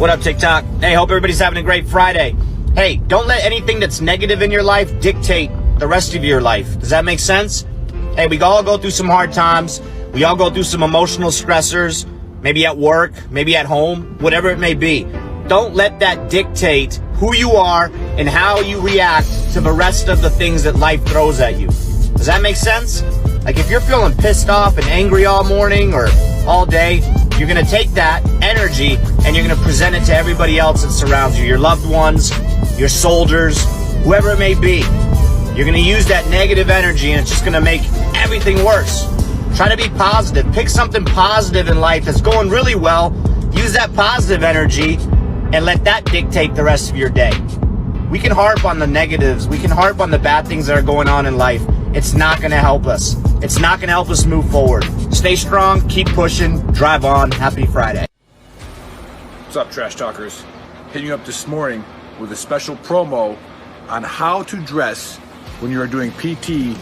What up, TikTok? Hey, hope everybody's having a great Friday. Hey, don't let anything that's negative in your life dictate the rest of your life. Does that make sense? Hey, we all go through some hard times. We all go through some emotional stressors, maybe at work, maybe at home, whatever it may be. Don't let that dictate who you are and how you react to the rest of the things that life throws at you. Does that make sense? Like if you're feeling pissed off and angry all morning or all day, you're going to take that energy and you're going to present it to everybody else that surrounds you, your loved ones, your soldiers, whoever it may be. You're going to use that negative energy and it's just going to make everything worse. Try to be positive. Pick something positive in life that's going really well. Use that positive energy and let that dictate the rest of your day. We can harp on the negatives. We can harp on the bad things that are going on in life. It's not going to help us. It's not going to help us move forward. Stay strong, keep pushing, drive on. Happy Friday. What's up, Trash Talkers? Hitting you up this morning with a special promo on how to dress when you are doing PT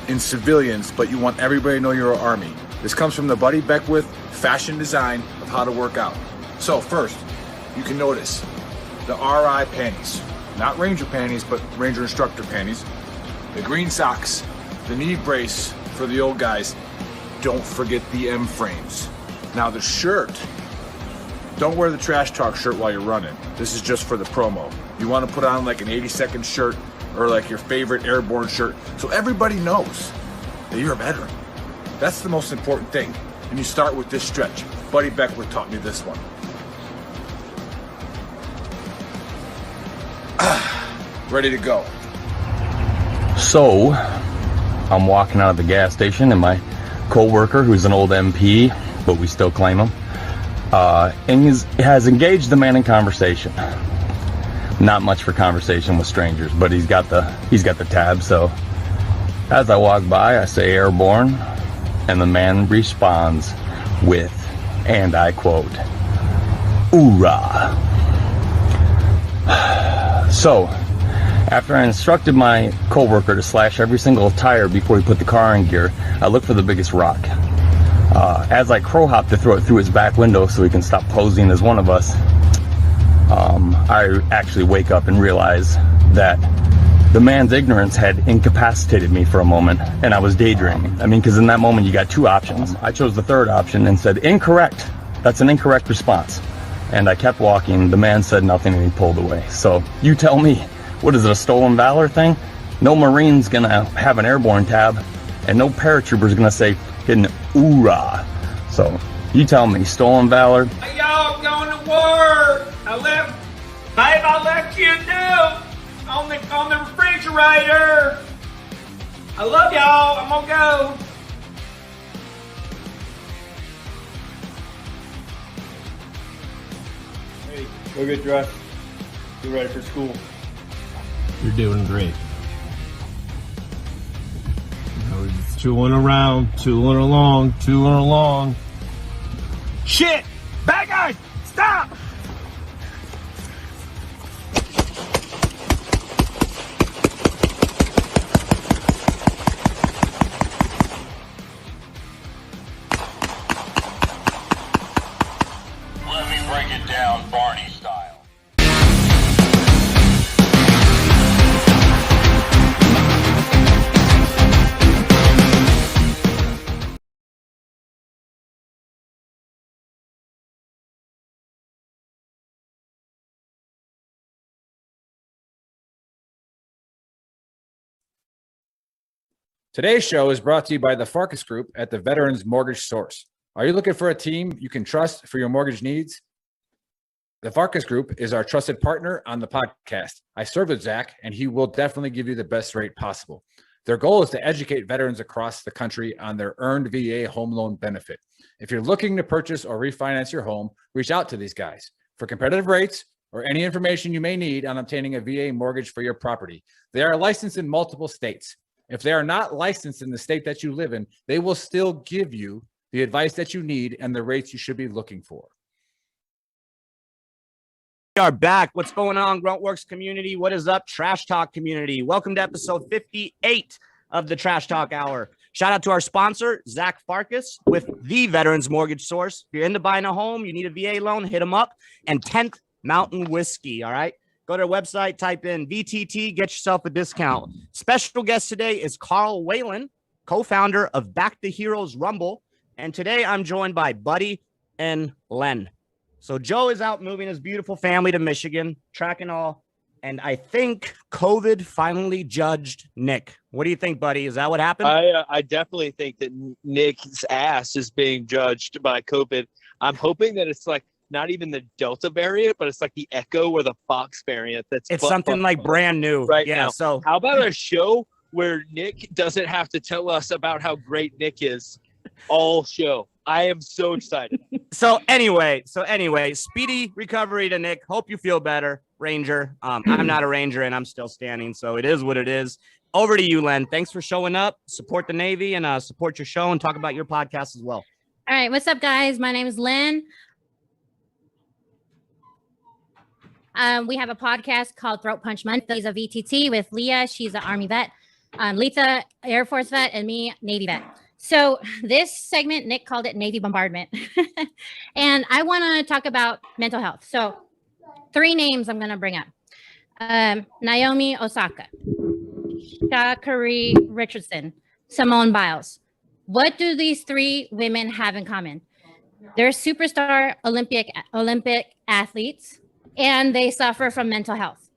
in civilians, but you want everybody to know you're an Army. This comes from the Buddy Beckwith fashion design of how to work out. So first, you can notice the RI panties. Not Ranger panties, but Ranger instructor panties. The green socks, the knee brace for the old guys. Don't forget the M frames. Now the shirt, don't wear the Trash Talk shirt while you're running. This is just for the promo. You want to put on like an 80-second shirt or like your favorite airborne shirt so everybody knows that you're a veteran. That's the most important thing. And you start with this stretch. Buddy Beckwith taught me this one. Ready to go. So, I'm walking out of the gas station and my co-worker, who's an old MP, but we still claim him, and has engaged the man in conversation. Not much for conversation with strangers, but he's got the tab. So, as I walk by, I say airborne, and the man responds with, and I quote, "Hoorah." So, after I instructed my co-worker to slash every single tire before he put the car in gear, I looked for the biggest rock. As I crow hop to throw it through his back window so he can stop posing as one of us, I actually wake up and realize that the man's ignorance had incapacitated me for a moment, and I was daydreaming. I mean, because in that moment you got two options. I chose the third option and said, "Incorrect. That's an incorrect response." And I kept walking. The man said nothing and he pulled away. So you tell me, what is it, a stolen valor thing? No Marine's gonna have an airborne tab, and no paratrooper's gonna say hidden hoorah. So you tell me, stolen valor? Hey y'all, I'm going to work. I left you a note on the refrigerator. I love y'all. I'm gonna go. Hey, go get dressed. Get ready for school. You're doing great. I was tooling around, tooling along. Shit! Bad guys! Stop! Let me break it down Barney style. Today's show is brought to you by the Farkas Group at the Veterans Mortgage Source. Are you looking for a team you can trust for your mortgage needs? The Farkas Group is our trusted partner on the podcast. I serve with Zach, and he will definitely give you the best rate possible. Their goal is to educate veterans across the country on their earned VA home loan benefit. If you're looking to purchase or refinance your home, reach out to these guys for competitive rates or any information you may need on obtaining a VA mortgage for your property. They are licensed in multiple states. If they are not licensed in the state that you live in, they will still give you the advice that you need and the rates you should be looking for. We are back. What's going on, Gruntworks community? What is up, Trash Talk community? Welcome to episode 58 of the Trash Talk Hour. Shout out to our sponsor, Zach Farkas with the Veterans Mortgage Source. If you're into buying a home, you need a VA loan, hit them up. And 10th Mountain Whiskey, all right? Go to their website, type in VTT, get yourself a discount. Special guest today is Carl Whalen, co-founder of Back to Heroes Rumble. And today I'm joined by Buddy and Len. So Joe is out moving his beautiful family to Michigan, track and all. And I think COVID finally judged Nick. What do you think, buddy? Is that what happened? I definitely think that Nick's ass is being judged by COVID. I'm hoping that it's like not even the Delta variant, but it's like the Echo or the Fox variant. It's something like brand new right yeah, now. So how about a show where Nick doesn't have to tell us about how great Nick is all show? I am so excited. So anyway, speedy recovery to Nick. Hope you feel better, Ranger. I'm not a Ranger and I'm still standing, so it is what it is. Over to you, Len. Thanks for showing up. Support the Navy and support your show and talk about your podcast as well. All right, what's up, guys? My name is Len. We have a podcast called Throat Punch Mondays of VTT with Leah. She's an Army vet. Letha, Air Force vet, and me, Navy vet. So this segment, Nick called it Navy Bombardment. And I want to talk about mental health. So 3 names I'm going to bring up. Naomi Osaka, Sha'Carri Richardson, Simone Biles. What do these 3 women have in common? They're superstar Olympic athletes, and they suffer from mental health.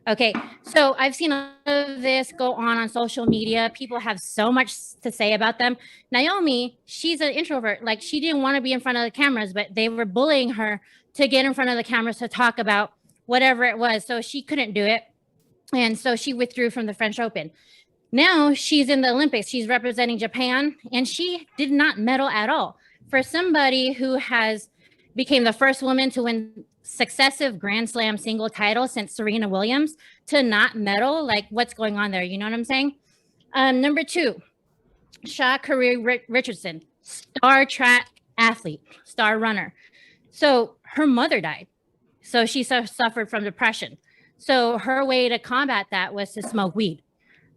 Okay, so I've seen all of this go on social media. People have so much to say about them. Naomi, she's an introvert. Like, she didn't want to be in front of the cameras, but they were bullying her to get in front of the cameras to talk about whatever it was. So she couldn't do it. And so she withdrew from the French Open. Now she's in the Olympics. She's representing Japan, and she did not medal at all. For somebody who has became the first woman to win successive Grand Slam single titles since Serena Williams to not medal, like, what's going on there? You know what I'm saying? Number 2, Sha'Carri Richardson, star track athlete, star runner. So her mother died. So she suffered from depression. So her way to combat that was to smoke weed.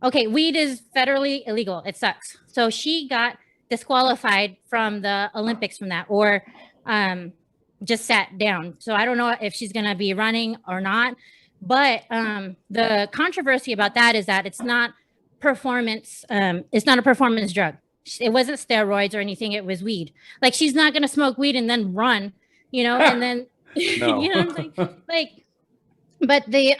Okay, weed is federally illegal. It sucks. So she got disqualified from the Olympics from that, or just sat down. So I don't know if she's going to be running or not. But the controversy about that is that it's not performance. It's not a performance drug. It wasn't steroids or anything. It was weed. Like, she's not going to smoke weed and then run, you know, and then, No. you know what I'm saying? Like, but the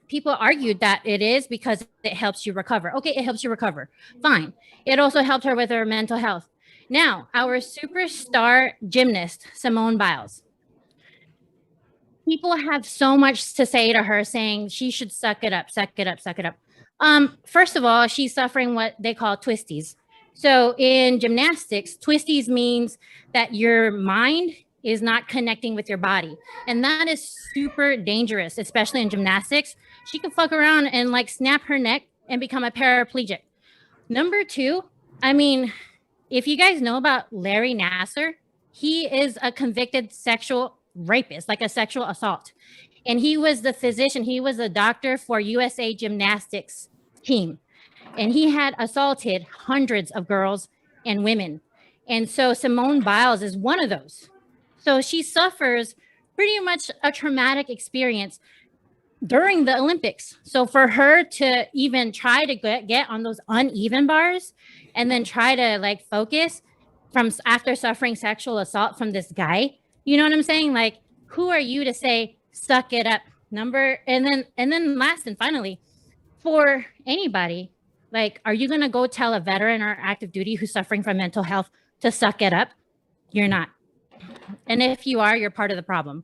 people argued that it is because it helps you recover. Okay, it helps you recover. Fine. It also helped her with her mental health. Now, our superstar gymnast, Simone Biles. People have so much to say to her, saying she should suck it up, suck it up, suck it up. First of all, she's suffering what they call twisties. So in gymnastics, twisties means that your mind is not connecting with your body. And that is super dangerous, especially in gymnastics. She could fuck around and like snap her neck and become a paraplegic. Number 2, I mean, if you guys know about Larry Nassar, he is a convicted sexual rapist, like a sexual assault. And he was the physician. He was a doctor for USA Gymnastics team. And he had assaulted hundreds of girls and women. And so Simone Biles is one of those. So she suffers pretty much a traumatic experience during the Olympics. So for her to even try to get on those uneven bars and then try to like focus from after suffering sexual assault from this guy, you know what I'm saying? Like, who are you to say, suck it up? And then last and finally, for anybody, like, are you going to go tell a veteran or active duty who's suffering from mental health to suck it up? You're not. And if you are, you're part of the problem.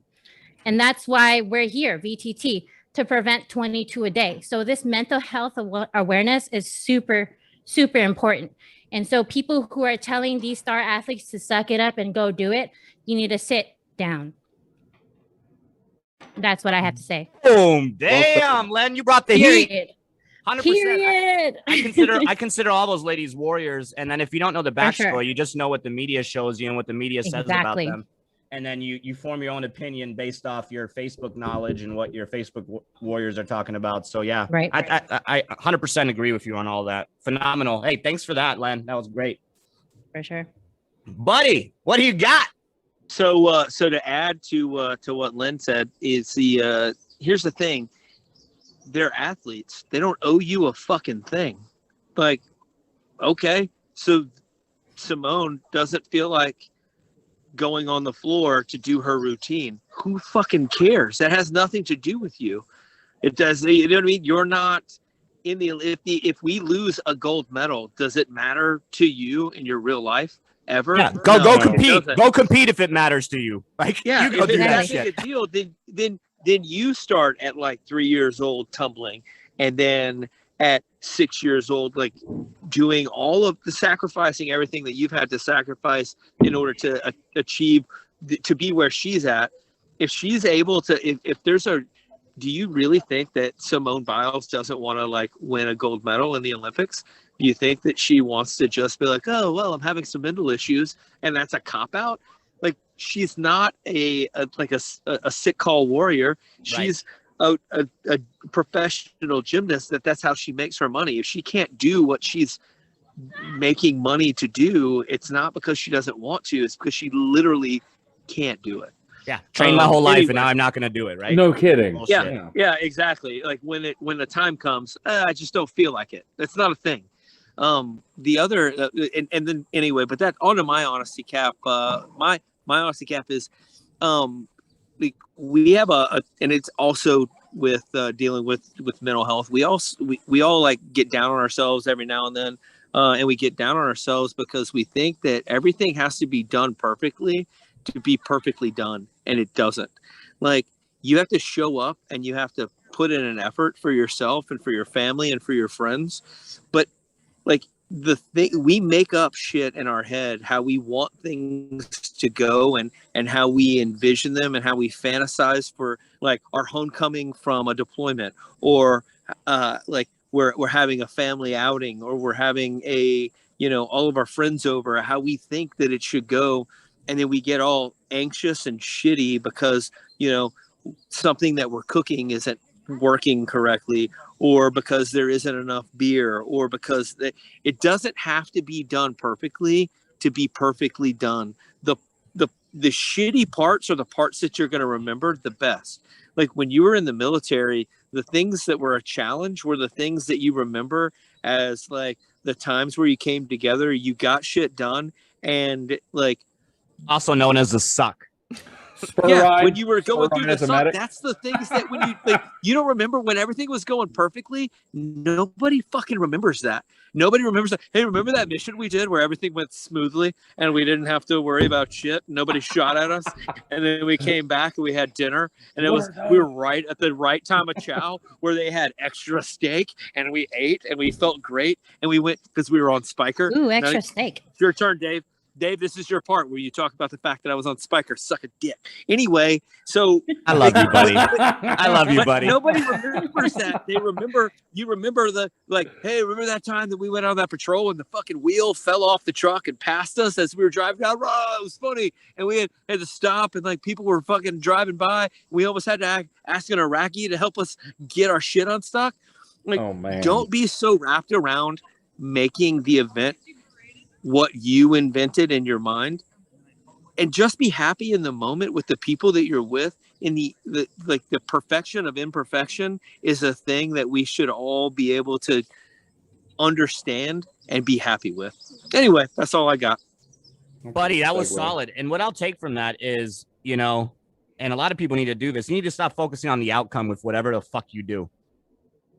And that's why we're here, VTT, to prevent 22 a day. So this mental health awareness is super, super important. And so people who are telling these star athletes to suck it up and go do it, you need to sit down. That's what I have to say. Boom. Damn, Len, you brought the heat. Period. 100%. Period. I consider all those ladies warriors. And then if you don't know the backstory, you just know what the media shows you and what the media says Exactly. about them. and then you form your own opinion based off your Facebook knowledge and what your Facebook warriors are talking about. So yeah, Right. I 100% agree with you on all that. Phenomenal. Hey, thanks for that, Len. That was great. For sure. Buddy, what do you got? So to add to what Len said is here's the thing. They're athletes. They don't owe you a fucking thing. Like, okay, so Simone doesn't feel like going on the floor to do her routine. Who fucking cares? That has nothing to do with you. It does. You know what I mean? You're not in the if we lose a gold medal, does it matter to you in your real life ever? Yeah, go compete. Go compete if it matters to you. Like, yeah, you go if do it's that that shit. big a deal, then you start at like 3 years old tumbling, and then at 6 years old, like doing all of the sacrificing, everything that you've had to sacrifice in order to achieve, to be where she's at. If she's able to, if there's a, do you really think that Simone Biles doesn't want to like win a gold medal in the Olympics? Do you think that she wants to just be like, oh, well, I'm having some mental issues, and that's a cop out? Like, she's not a sick call warrior. She's a professional gymnast. That's how she makes her money. If she can't do what she's making money to do, it's not because she doesn't want to. It's because she literally can't do it. Yeah, trained my whole life, and now I'm not going to do it, right? No kidding. Bullshit. Yeah, exactly. Like when the time comes, I just don't feel like it. That's not a thing. The other, and then anyway, but that onto my honesty cap. My honesty cap is, like we have and it's also with dealing with mental health. We all like get down on ourselves every now and then, and we get down on ourselves because we think that everything has to be done perfectly to be perfectly done, and it doesn't. Like, you have to show up and you have to put in an effort for yourself and for your family and for your friends. But like, the thing, we make up shit in our head how we want things to go, and how we envision them, and how we fantasize for like our homecoming from a deployment, or like we're having a family outing, or we're having all of our friends over, how we think that it should go. And then we get all anxious and shitty because, something that we're cooking isn't working correctly, or because there isn't enough beer, or because it doesn't have to be done perfectly to be perfectly done. The shitty parts are the parts that you're going to remember the best. Like when you were in the military, the things that were a challenge were the things that you remember as like the times where you came together, you got shit done, and like, also known as the suck. When you were going through the suck, that's the things that when you like, you don't remember when everything was going perfectly. Nobody fucking remembers that. Nobody remembers that. Hey, remember that mission we did where everything went smoothly and we didn't have to worry about shit? Nobody shot at us, and then we came back and we had dinner, and we were right at the right time of chow where they had extra steak, and we ate and we felt great, and we went because we were on Spiker. Ooh, extra steak. It's your turn, Dave. Dave, this is your part where you talk about the fact that I was on Spiker. Suck a dick. Anyway, so I love you, buddy. I love you, buddy. Nobody remembers that. You remember hey, remember that time that we went on that patrol and the fucking wheel fell off the truck and passed us as we were driving down? Oh, it was funny. And we had to stop, and like people were fucking driving by. We almost had to ask an Iraqi to help us get our shit unstuck. Like, oh, man. Don't be so wrapped around making the event what you invented in your mind, and just be happy in the moment with the people that you're with. In the perfection of imperfection is a thing that we should all be able to understand and be happy with. Anyway, that's all I got. Buddy, that was solid. And what I'll take from that is, and a lot of people need to do this. You need to stop focusing on the outcome with whatever the fuck you do.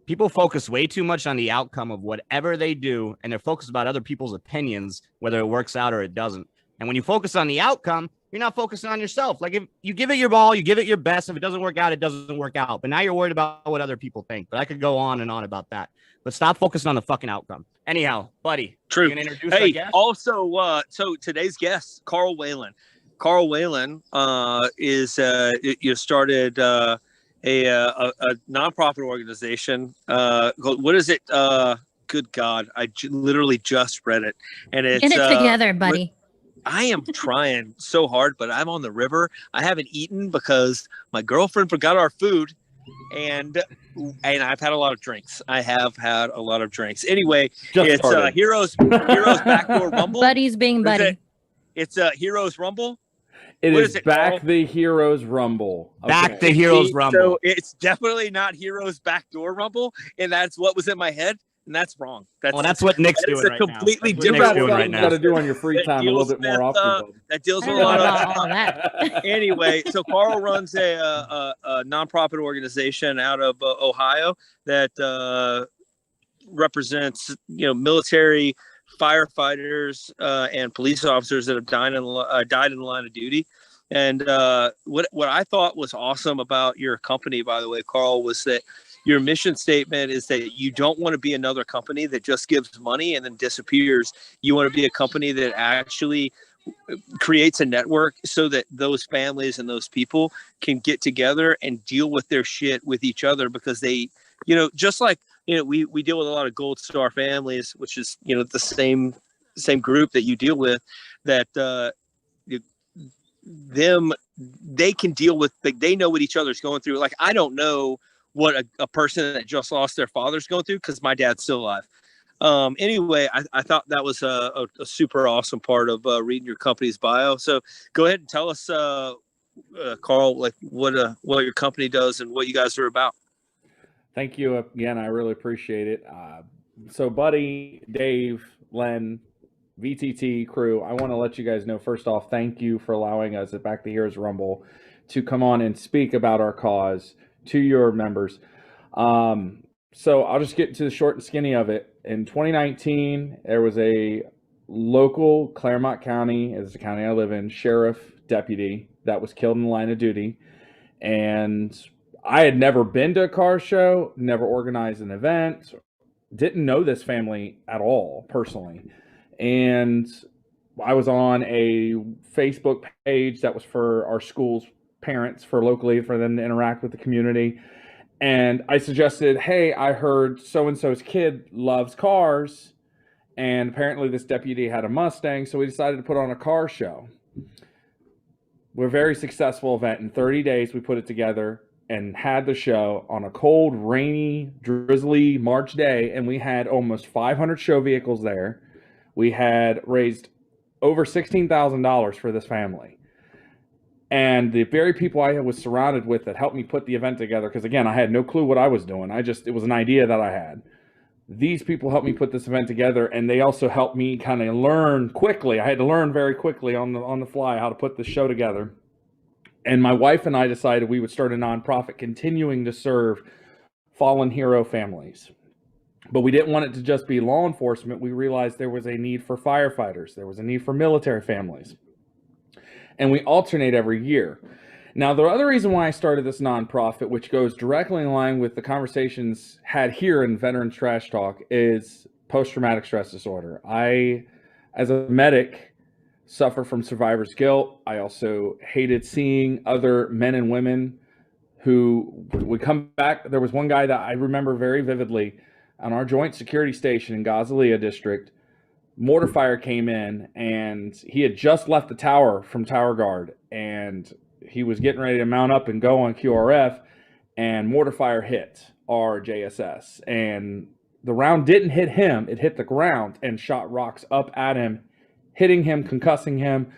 People focus way too much on the outcome of whatever they do, and they're focused about other people's opinions, whether it works out or it doesn't. And when you focus on the outcome, you're not focusing on yourself. Like, if you give it your ball, you give it your best. If it doesn't work out, it doesn't work out. But now you're worried about what other people think. But I could go on and on about that. But stop focusing on the fucking outcome. Anyhow, buddy. True. You gonna introduce our guest? Also, so today's guest, Carl Whalen. Carl Whalen started a nonprofit organization. What is it? Good God, I literally just read it, and it's get it together, buddy. I am trying so hard, but I'm on the river. I haven't eaten because my girlfriend forgot our food, and I've had a lot of drinks. I have had a lot of drinks. Anyway, it's Heroes Backdoor Rumble. Buddies being buddy. It's Heroes Rumble. It What is is it Back called? the Heroes Rumble. Back the Heroes Rumble. So it's definitely not Heroes Backdoor Rumble, and that's what was in my head. And that's wrong. That's what Nick's doing right now. Completely That's what different. Nick's doing right You now. got to do on your free time a little bit more often. That deals I with don't a lot know of about all that. Anyway, so Carl runs a nonprofit organization out of Ohio that represents military firefighters and police officers that have died in the line of duty. And what I thought was awesome about your company, by the way, Carl, was that your mission statement is that you don't want to be another company that just gives money and then disappears. You want to be a company that actually creates a network so that those families and those people can get together and deal with their shit with each other, because they, just like, we deal with a lot of Gold Star families, which is, the same group that you deal with, that they can deal with, they know what each other's going through. Like, I don't know what a person that just lost their father's going through, because my dad's still alive. Anyway, I thought that was a super awesome part of reading your company's bio. So go ahead and tell us, Carl, like what your company does and what you guys are about. Thank you again. I really appreciate it. So Buddy, Dave, Len, VTT crew, I want to let you guys know, first off, thank you for allowing us at Back the Heroes Rumble to come on and speak about our cause to your members. So I'll just get to the short and skinny of it. In 2019, there was a local Claremont County, as the county I live in, sheriff deputy that was killed in the line of duty. And I had never been to a car show, never organized an event, didn't know this family at all personally. And I was on a Facebook page that was for our school's parents, for locally, for them to interact with the community. And I suggested, hey, I heard so-and-so's kid loves cars, and apparently this deputy had a Mustang, so we decided to put on a car show. We're a very successful event. In 30 days, we put it together and had the show on a cold, rainy, drizzly March day, and we had almost 500 show vehicles there. We had raised over $16,000 for this family. And the very people I was surrounded with that helped me put the event together, because again, I had no clue what I was doing. It was an idea that I had. These people helped me put this event together, and they also helped me kind of learn quickly. I had to learn very quickly on the fly how to put the show together. And my wife and I decided we would start a nonprofit continuing to serve fallen hero families. But we didn't want it to just be law enforcement. We realized there was a need for firefighters. There was a need for military families. And we alternate every year. Now, the other reason why I started this nonprofit, which goes directly in line with the conversations had here in Veterans Trash Talk, is post-traumatic stress disorder. I, as a medic, suffer from survivor's guilt. I also hated seeing other men and women who would come back. There was one guy that I remember very vividly on our joint security station in Gozalia district. Mortar fire came in, and he had just left the tower from Tower Guard, and he was getting ready to mount up and go on QRF, and mortar fire hit our JSS, and the round didn't hit him. It hit the ground and shot rocks up at him, hitting him, concussing him,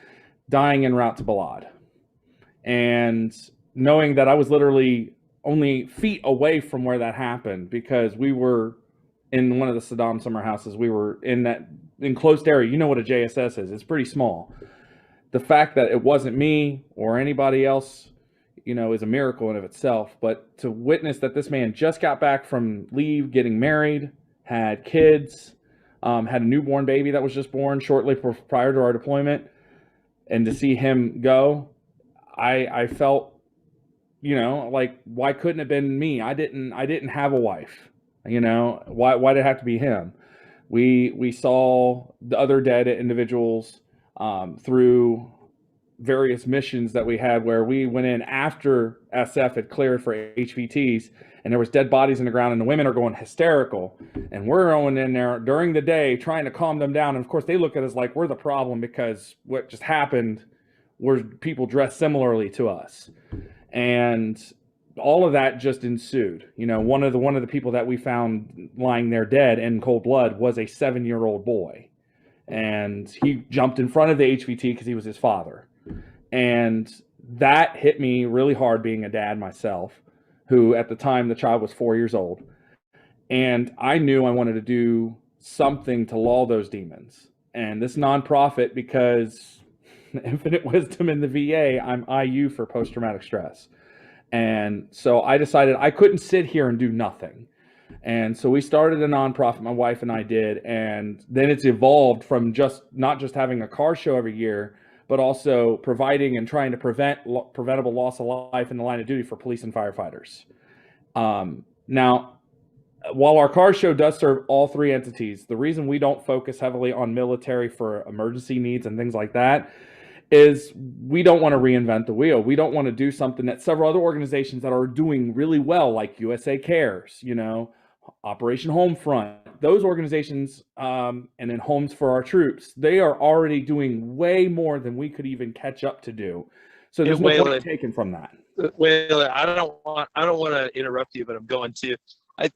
dying en route to Balad. And knowing that I was literally only feet away from where that happened, because we were in one of the Saddam summer houses, we were in that enclosed area. You know what a JSS is. It's pretty small. The fact that it wasn't me or anybody else, is a miracle in of itself. But to witness that this man just got back from leave, getting married, had kids, had a newborn baby that was just born shortly prior to our deployment, and to see him go, I felt, like, why couldn't it have been me? I didn't have a wife. Why did it have to be him? We saw the other dead individuals through various missions that we had, where we went in after SF had cleared for HVTs, and there was dead bodies in the ground, and the women are going hysterical, and we're going in there during the day trying to calm them down. And of course they look at us like we're the problem because what just happened were people dressed similarly to us. And all of that just ensued. You know, one of the people that we found lying there dead in cold blood was a 7-year-old boy, and he jumped in front of the HVT because he was his father. And that hit me really hard, being a dad myself, who at the time the child was 4 years old. And I knew I wanted to do something to lull those demons. And this nonprofit, because infinite wisdom in the VA, I'm IU for post-traumatic stress. And so I decided I couldn't sit here and do nothing. And so we started a nonprofit, my wife and I did, and then it's evolved from just not just having a car show every year, but also providing and trying to prevent preventable loss of life in the line of duty for police and firefighters. Now, while our car show does serve all three entities, the reason we don't focus heavily on military for emergency needs and things like that is we don't want to reinvent the wheel. We don't want to do something that several other organizations that are doing really well, like USA Cares, you know, Operation Homefront, those organizations, and then Homes for Our Troops, they are already doing way more than we could even catch up to do. So there's no point taken from that. Well, I don't want to interrupt you, but I'm going to.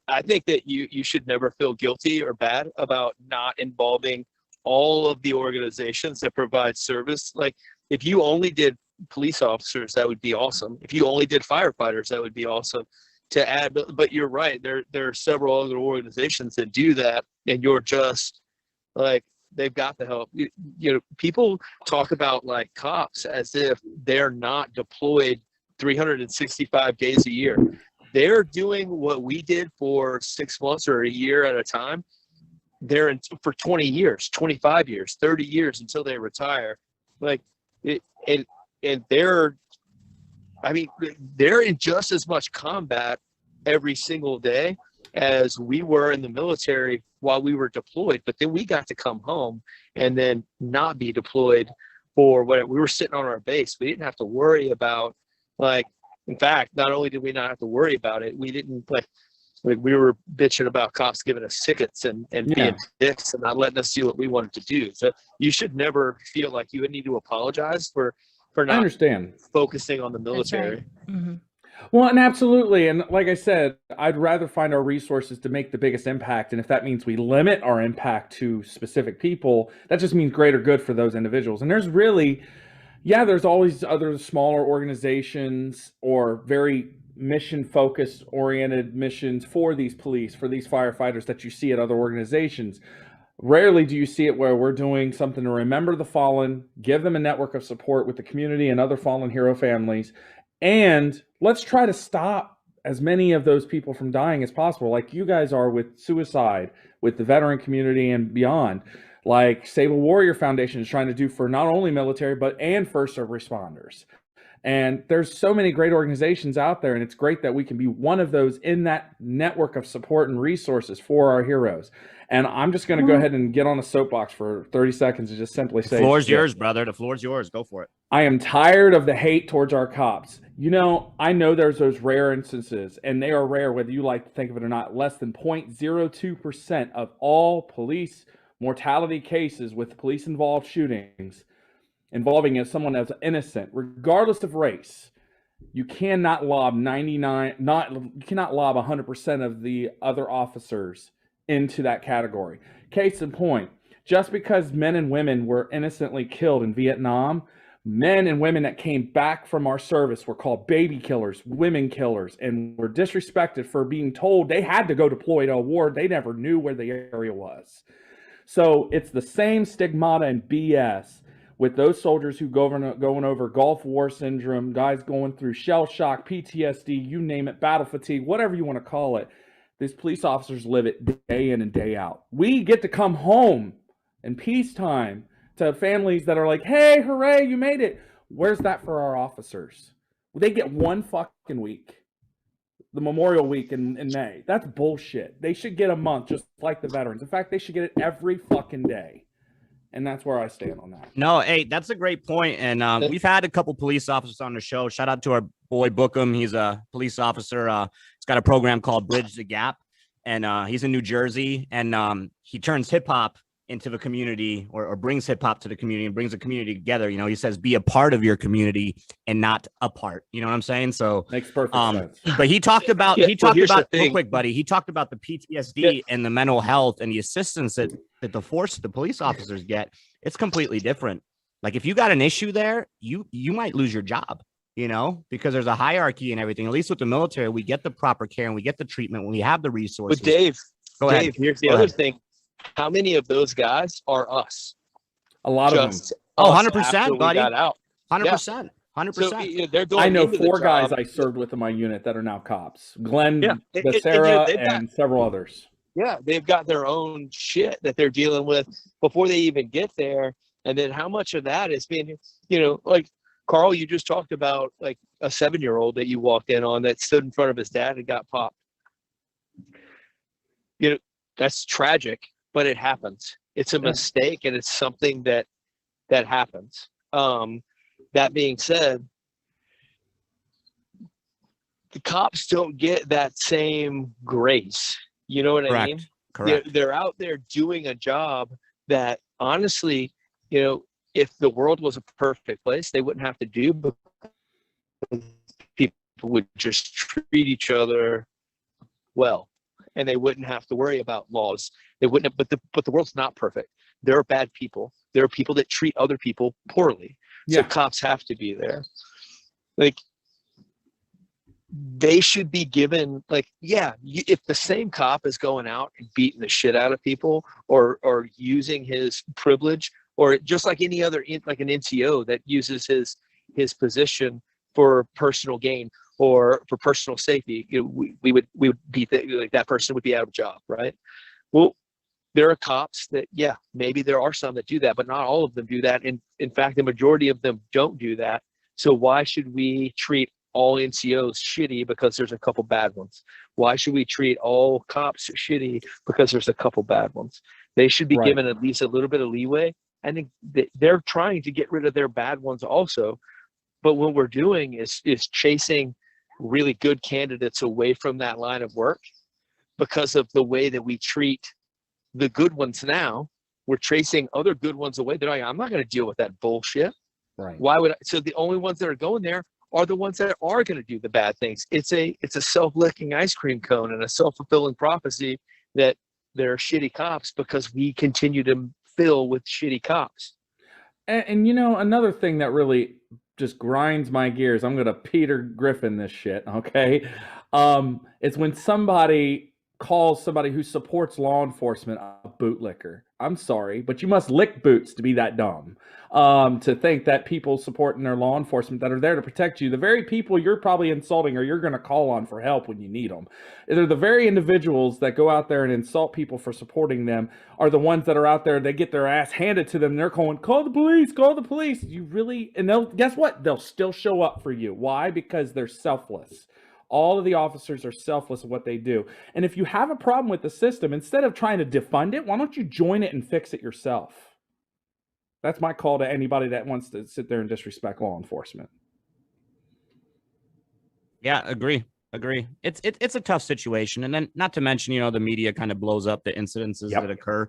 I think that you should never feel guilty or bad about not involving all of the organizations that provide service. Like, if you only did police officers, that would be awesome. If you only did firefighters, that would be awesome to add. But you're right, there are several other organizations that do that, and you're just like, they've got the help. You know, people talk about like cops as if they're not deployed 365 days a year. They're doing what we did for 6 months or a year at a time. They're in for 20 years, 25 years, 30 years until they retire. Like, and they're in just as much combat every single day as we were in the military while we were deployed. But then we got to come home and then not be deployed for what we were sitting on our base. We didn't have to worry about, like, in fact, not only did we not have to worry about it, we didn't like we were bitching about cops giving us tickets and being dicks and not letting us do what we wanted to do. So you should never feel like you would need to apologize for not focusing on the military. Right. Mm-hmm. Well, and absolutely. And like I said, I'd rather find our resources to make the biggest impact. And if that means we limit our impact to specific people, that just means greater good for those individuals. And there's really, there's always other smaller organizations or very mission-focused oriented missions for these police, for these firefighters that you see at other organizations. Rarely do you see it where we're doing something to remember the fallen, give them a network of support with the community and other fallen hero families, and let's try to stop as many of those people from dying as possible, like you guys are with suicide, with the veteran community and beyond, like Save a Warrior Foundation is trying to do for not only military, and first responders. And there's so many great organizations out there, and it's great that we can be one of those in that network of support and resources for our heroes. And I'm just going to go ahead and get on a soapbox for 30 seconds and just simply say, the floor's yours, brother. The floor's yours. Go for it. I am tired of the hate towards our cops. You know, I know there's those rare instances, and they are rare, whether you like to think of it or not. Less than 0.02% of all police mortality cases with police-involved shootings involving someone that's innocent, regardless of race. You cannot lob 100% of the other officers into that category. Case in point, just because men and women were innocently killed in Vietnam, men and women that came back from our service were called baby killers, women killers, and were disrespected for being told they had to go deploy to a war they never knew where the area was. So it's the same stigmata and BS with those soldiers who going over Gulf War syndrome, guys going through shell shock, PTSD, you name it, battle fatigue, whatever you want to call it. These police officers live it day in and day out. We get to come home in peacetime to families that are like, hey, hooray, you made it. Where's that for our officers? They get one fucking week. The Memorial Week in May. That's bullshit. They should get a month just like the veterans. In fact, they should get it every fucking day. And that's where I stand on that. No, hey, that's a great point. And we've had a couple police officers on the show. Shout out to our boy Bookham. He's a police officer. He's got a program called Bridge the Gap. And he's in New Jersey. And he turns hip hop into the community, or brings hip hop to the community and brings the community together. You know, he says, be a part of your community and not apart. You know what I'm saying? So makes perfect sense. But he talked about, real quick, buddy. He talked about the PTSD and the mental health and the assistance that the police officers get. It's completely different. Like if you got an issue there, you might lose your job, you know, because there's a hierarchy and everything. At least with the military, we get the proper care and we get the treatment when we have the resources. But Dave, Go ahead. Here's the other thing. How many of those guys are us? A lot of them. Oh, 100%, buddy. 100%. 100%. So they're going I know into the 4 guys job. I served with in my unit that are now cops. Glenn, they've Becerra, several others. Yeah, they've got their own shit that they're dealing with before they even get there. And then how much of that is being, you know, like Carl, you just talked about like a 7-year-old that you walked in on that stood in front of his dad and got popped. You know, that's tragic, but it happens. It's a mistake, and it's something that happens. That being said, the cops don't get that same grace. You know what I mean? Correct. They're out there doing a job that, honestly, you know, if the world was a perfect place, they wouldn't have to do, because people would just treat each other well, and they wouldn't have to worry about laws. They wouldn't have, but the world's not perfect. There are bad people. There are people that treat other people poorly. So cops have to be there. Like, they should be given, like, if the same cop is going out and beating the shit out of people, or using his privilege, or just like any other, like an NCO that uses his position for personal gain or for personal safety, you know, we would be like, that person would be out of job, right? Well, there are cops that, maybe there are some that do that, but not all of them do that. And in fact, the majority of them don't do that. So why should we treat all NCOs shitty because there's a couple bad ones? Why should we treat all cops shitty because there's a couple bad ones? They should be given at least a little bit of leeway. I think they're trying to get rid of their bad ones also. But what we're doing is chasing really good candidates away from that line of work because of the way that we treat the good ones now. We're chasing other good ones away. They're like, I'm not going to deal with that bullshit. Right. Why would I? So the only ones that are going there are the ones that are going to do the bad things. It's a self-licking ice cream cone and a self-fulfilling prophecy that there are shitty cops because we continue to fill with shitty cops. And you know, another thing that really just grinds my gears, I'm going to Peter Griffin this shit, okay? It's when somebody calls somebody who supports law enforcement a bootlicker. I'm sorry, but you must lick boots to be that dumb. To think that people supporting their law enforcement that are there to protect you, the very people you're probably insulting or you're going to call on for help when you need them, they're the very individuals that go out there and insult people for supporting them, are the ones that are out there, they get their ass handed to them, and they're calling, call the police, call the police. You really, and they'll, guess what? They'll still show up for you. Why? Because they're selfless. All of the officers are selfless of what they do. And if you have a problem with the system, instead of trying to defund it, why don't you join it and fix it yourself? That's my call to anybody that wants to sit there and disrespect law enforcement. Yeah, agree. It's a tough situation. And then not to mention, you know, the media kind of blows up the incidences that occur,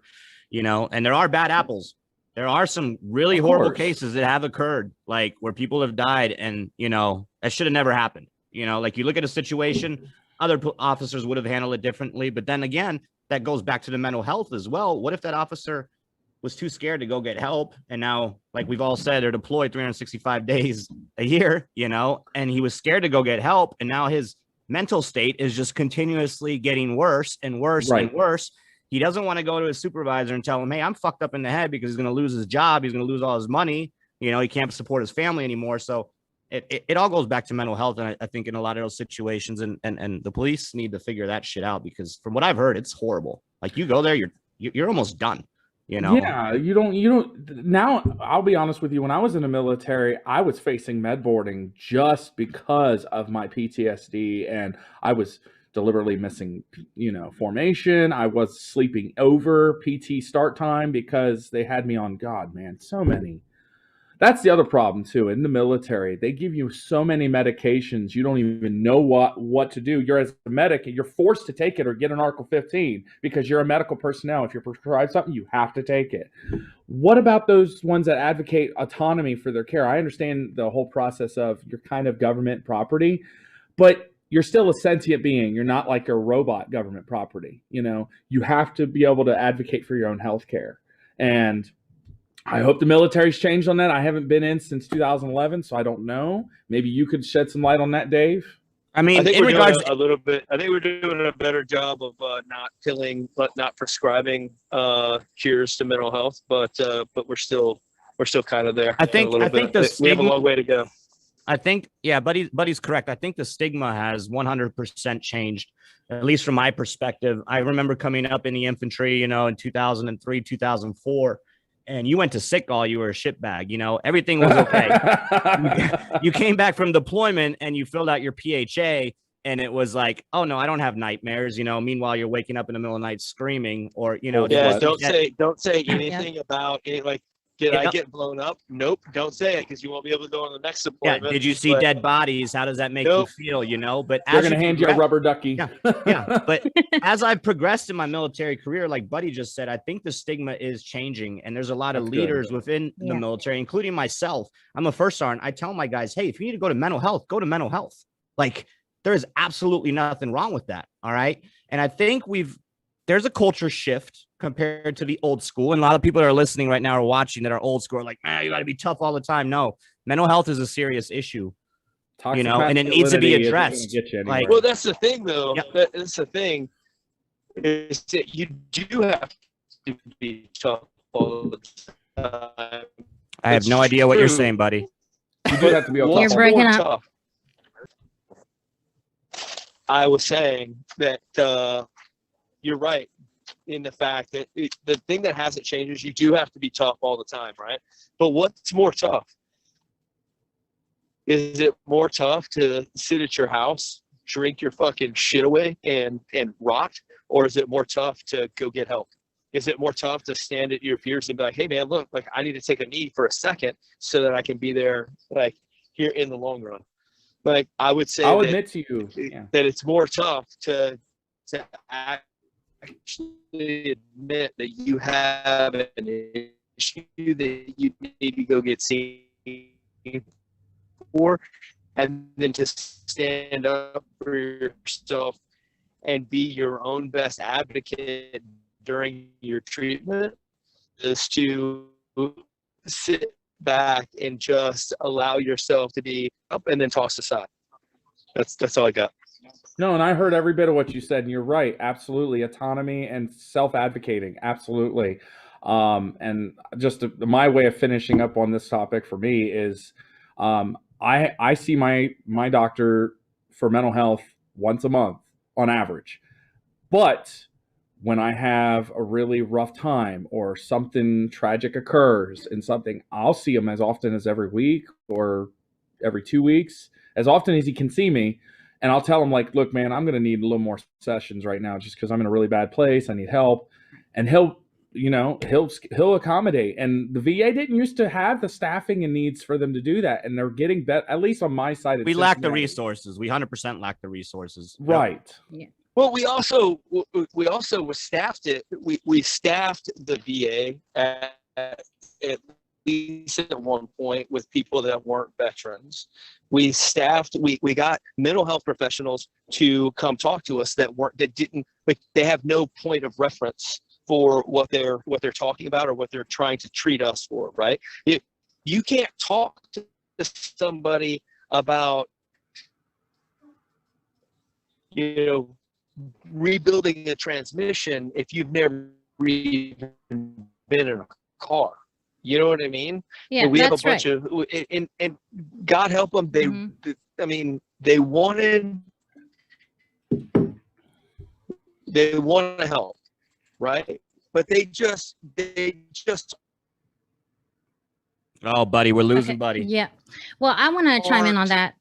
you know, and there are bad apples. There are some really horrible cases that have occurred, like where people have died, and, you know, that should have never happened. You know, like you look at a situation, other officers would have handled it differently. But then again, that goes back to the mental health as well. What if that officer was too scared to go get help? And now, like we've all said, they're deployed 365 days a year, you know, and he was scared to go get help. And now his mental state is just continuously getting worse and worse and worse. He doesn't want to go to his supervisor and tell him, hey, I'm fucked up in the head, because he's going to lose his job. He's going to lose all his money. You know, he can't support his family anymore. So it all goes back to mental health. And I think in a lot of those situations, and the police need to figure that shit out, because from what I've heard, it's horrible. Like you go there, you're almost done, you know? Yeah, you don't now. I'll be honest with you. When I was in the military, I was facing med boarding just because of my PTSD, and I was deliberately missing, formation. I was sleeping over PT start time because they had me on, God, man, so many. That's the other problem too. In the military, they give you so many medications, you don't even know what to do. You're as a medic, you're forced to take it or get an Article 15 because you're a medical personnel. If you're prescribed something, you have to take it. What about those ones that advocate autonomy for their care? I understand the whole process of you're kind of government property, but you're still a sentient being. You're not like a robot government property. You have to be able to advocate for your own health care. And I hope the military's changed on that. I haven't been in since 2011, so I don't know. Maybe you could shed some light on that, Dave. I mean, in regards a little bit, I think we're doing a better job of not prescribing cures to mental health, but we're still kind of there. I think we have a long way to go. I think, yeah, Buddy's correct. I think the stigma has 100% changed, at least from my perspective. I remember coming up in the infantry, in 2003, 2004. And you went to sick call, you were a shitbag, everything was okay. You came back from deployment and you filled out your PHA and it was like, oh no, I don't have nightmares, meanwhile you're waking up in the middle of the night screaming or, Yeah, don't say anything about it. Like, did I get blown up? Nope. Don't say it because you won't be able to go on the next deployment. Yeah. Did you see dead bodies? How does that make you feel? But they're going to hand you a rubber ducky. Yeah. But as I've progressed in my military career, like Buddy just said, I think the stigma is changing. And there's a lot of leaders within the military, including myself. I'm a first sergeant. I tell my guys, hey, if you need to go to mental health, go to mental health. Like there is absolutely nothing wrong with that. All right. And I think there's a culture shift compared to the old school. And a lot of people that are listening right now or watching that are old school are like, man, you got to be tough all the time. No, mental health is a serious issue, and it needs to be addressed. Well, that's the thing, though. Yeah. That's the thing is that you do have to be tough all the time. I have no idea what you're saying, buddy. You do have to be You're breaking up. I was saying that you're right in the fact that the thing that hasn't changed is you do have to be tough all the time, right? But what's more tough? Is it more tough to sit at your house, drink your fucking shit away and rot? Or is it more tough to go get help? Is it more tough to stand at your peers and be like, hey man, look, like I need to take a knee for a second so that I can be there like here in the long run? Like I would say admit to you that it's more tough to actually admit that you have an issue that you need to go get seen for, and then to stand up for yourself and be your own best advocate during your treatment is to sit back and just allow yourself to be up and then tossed aside. That's all I got. No, and I heard every bit of what you said, and you're right. Absolutely. Autonomy and self-advocating. Absolutely. And just my way of finishing up on this topic for me is I see my doctor for mental health once a month on average. But when I have a really rough time or something tragic occurs and something, I'll see him as often as every week or every 2 weeks, as often as he can see me. And I'll tell him like, look, man, I'm going to need a little more sessions right now just because I'm in a really bad place. I need help. And he'll accommodate. And the VA didn't used to have the staffing and needs for them to do that. And they're getting better, at least on my side. We lack the resources. We 100% lack the resources. Right. Yeah. Well, we also staffed it. We staffed the VA at least at one point with people that weren't veterans. We got mental health professionals to come talk to us that didn't, like, they have no point of reference for what they're talking about or what they're trying to treat us for, right? You can't talk to somebody about, rebuilding a transmission if you've never even been in a car. You know what I mean? Yeah, we have a that's bunch right. of, and God help them. They wanted to help, right? But they just. Oh, buddy, we're losing Buddy. Yeah. Well, I want to chime in on that.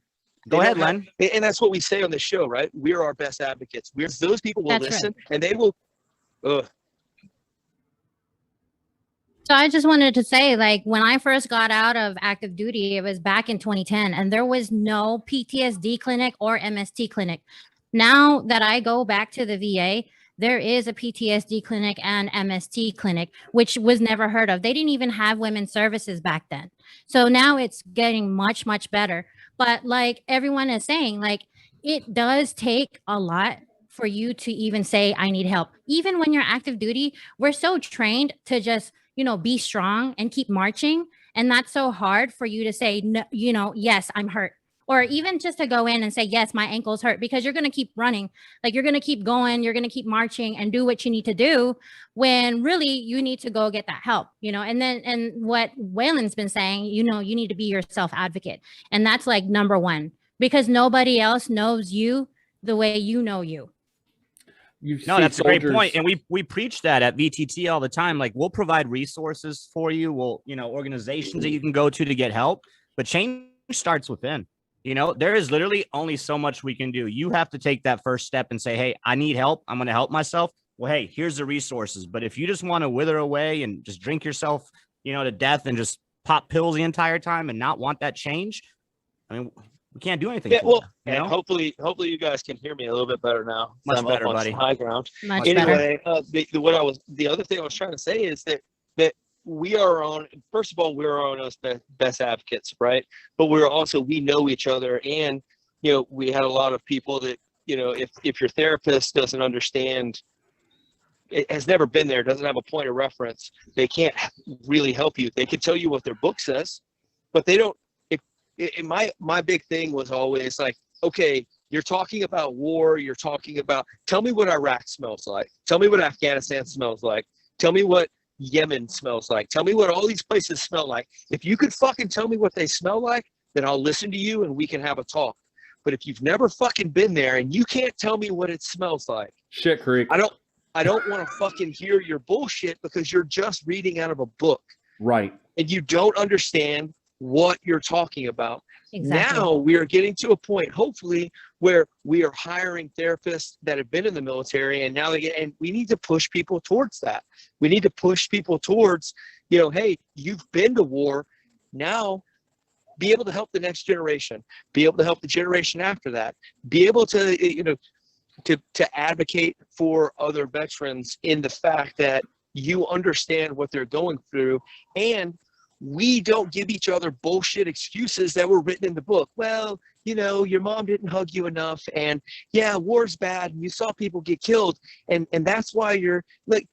Go ahead, Len. And that's what we say on the show, right? We're our best advocates. Those people will listen, and they will. So I just wanted to say, like, when I first got out of active duty, it was back in 2010, and there was no PTSD clinic or MST clinic. Now that I go back to the VA, there is a PTSD clinic and MST clinic, which was never heard of. They didn't even have women's services back then. So now it's getting much, much better. But like everyone is saying, like, it does take a lot for you to even say, I need help. Even when you're active duty, we're so trained to just, be strong and keep marching. And that's so hard for you to say, no, yes, I'm hurt. Or even just to go in and say, yes, my ankle's hurt, because you're going to keep running. Like, you're going to keep going, you're going to keep marching and do what you need to do, when really you need to go get that help, and what Waylon's been saying, you need to be your self-advocate. And that's like number one, because nobody else knows you the way you know you. That's a great point. And we preach that at VTT all the time. Like, we'll provide resources for you. We'll, organizations that you can go to get help, but change starts within. There is literally only so much we can do. You have to take that first step and say, hey, I need help. I'm going to help myself. Well, hey, here's the resources. But if you just want to wither away and just drink yourself, to death and just pop pills the entire time and not want that change, we can't do anything. Yeah, well, and hopefully you guys can hear me a little bit better now. Much better, buddy. High ground. Much anyway, the other thing I was trying to say is that we are on. First of all, we're our own best advocates, right? But we know each other, and we had a lot of people that if your therapist doesn't understand, it has never been there, doesn't have a point of reference, they can't really help you. They can tell you what their book says, but they don't. My big thing was always like, okay, you're talking about war. You're talking about, tell me what Iraq smells like. Tell me what Afghanistan smells like. Tell me what Yemen smells like. Tell me what all these places smell like. If you could fucking tell me what they smell like, then I'll listen to you and we can have a talk. But if you've never fucking been there and you can't tell me what it smells like, shit creek. I don't want to fucking hear your bullshit, because you're just reading out of a book. Right. And you don't understand what you're talking about. Exactly. Now we are getting to a point, hopefully, where we are hiring therapists that have been in the military, and now and we need to push people towards that. We need to push people towards, hey, you've been to war, now be able to help the next generation, be able to help the generation after that, be able to, to advocate for other veterans in the fact that you understand what they're going through, and we don't give each other bullshit excuses that were written in the book. Well, your mom didn't hug you enough, and yeah, war's bad, and you saw people get killed, and that's why you're like.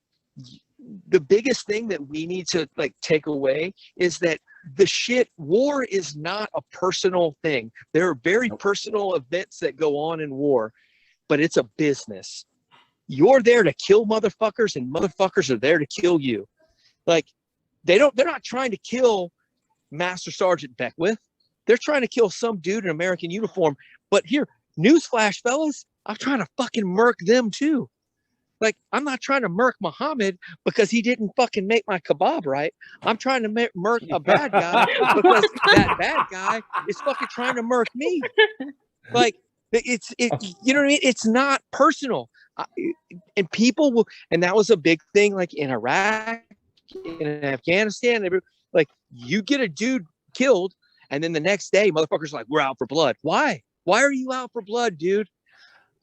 The biggest thing that we need to take away is that war is not a personal thing. There are very personal events that go on in war, but it's a business. You're there to kill motherfuckers, and motherfuckers are there to kill you. They're not trying to kill Master Sergeant Beckwith. They're trying to kill some dude in American uniform. But here, newsflash, fellas, I'm trying to fucking murk them too. I'm not trying to murk Muhammad because he didn't fucking make my kebab right. I'm trying to murk a bad guy because that bad guy is fucking trying to murk me. It's you know what I mean? It's not personal. And people will, and that was a big thing in Iraq, in Afghanistan, you get a dude killed, and then the next day, motherfuckers we're out for blood. Why are you out for blood, dude?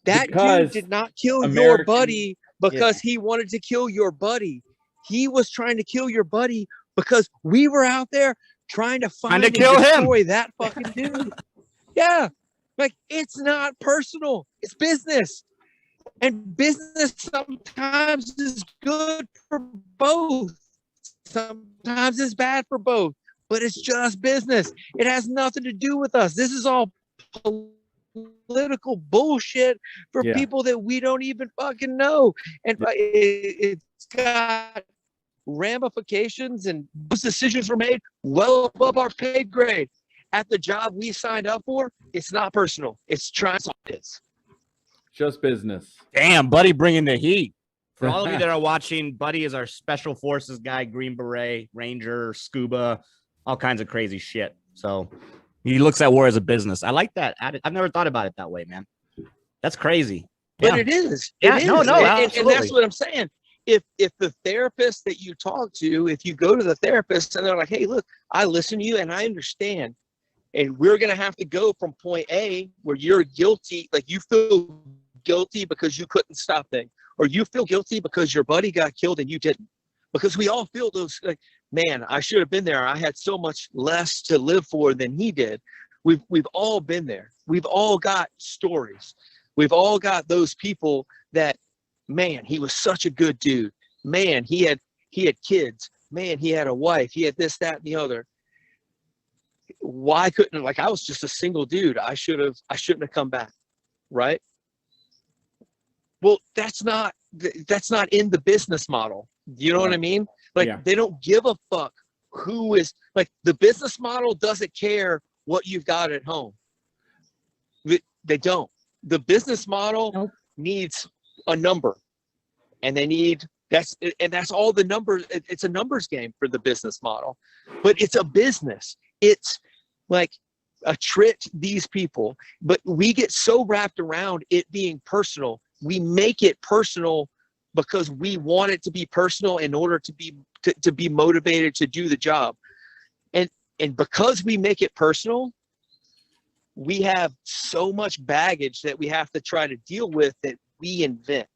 That dude did not kill your buddy because he wanted to kill your buddy. He was trying to kill your buddy because we were out there trying to find and destroy that fucking dude. Yeah, it's not personal, it's business. And business sometimes is good for both. Sometimes it's bad for both, but it's just business. It has nothing to do with us. This is all political bullshit for people that we don't even fucking know. And it's got ramifications, and those decisions were made well above our pay grade. At the job we signed up for, it's not personal. It's just business. Damn, Buddy bringing the heat. For all of you that are watching, Buddy is our special forces guy, Green Beret, Ranger, Scuba, all kinds of crazy shit. So He looks at war as a business. I like that. I've never thought about it that way, man. That's crazy. But Yeah. it is. Yeah, It is. no, And absolutely. that's what I'm saying. If the therapist that you talk to, if you go to the therapist and they're like, hey, look, I listen to you and I understand. And we're going to have to go from point A where you're guilty, like you feel guilty because you couldn't stop things, or you feel guilty because your buddy got killed and you didn't. Because we all feel those, like, man, I should have been there. I had so much less to live for than he did. We've all been there. We've all got stories. We've all got those people that, man, he was such a good dude. Man, he had kids. Man, he had a wife. He had this, that, and the other. Why couldn't, like, I was just a single dude. I shouldn't have come back, right? Well, that's not in the business model. You know what I mean? Like, they don't give a fuck who is, like, the business model doesn't care what you've got at home. They don't. The business model needs a number, and that's all the numbers. It's a numbers game for the business model, but it's a business. It's like a trick to these people, but we get so wrapped around it being personal. We make it personal because we want it to be personal in order to be motivated to do the job. And because we make it personal, we have so much baggage that we have to try to deal with that we invent.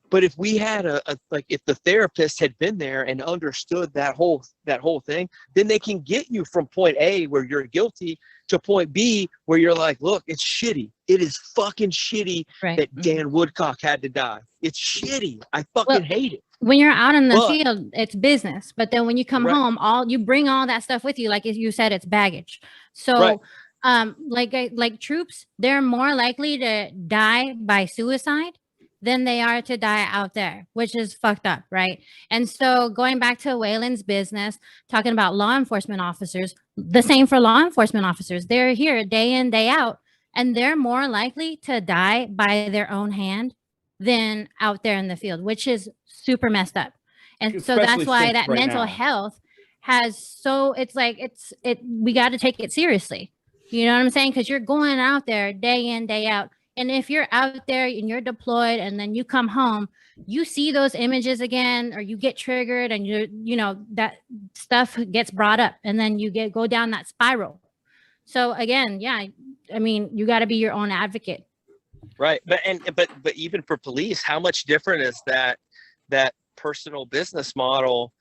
But if we had if the therapist had been there and understood that whole thing, then they can get you from point A where you're guilty to point B where you're like, look, it's shitty. It is fucking shitty that Dan Woodcock had to die. It's shitty. I fucking hate it. When you're out in the field, it's business. But then when you come home, you bring all that stuff with you. Like you said, it's baggage. So like troops, they're more likely to die by suicide than they are to die out there, which is fucked up, right? And so going back to Waylon's business, talking about law enforcement officers, the same for law enforcement officers. They're here day in, day out, and they're more likely to die by their own hand than out there in the field, which is super messed up. And so that's why that mental health has we got to take it seriously. You know what I'm saying? Because you're going out there day in, day out. And if you're out there and you're deployed and then you come home, you see those images again, or you get triggered and that stuff gets brought up, and then you go down that spiral. So again, I mean, you got to be your own advocate. Right. But even for police, how much different is that personal business model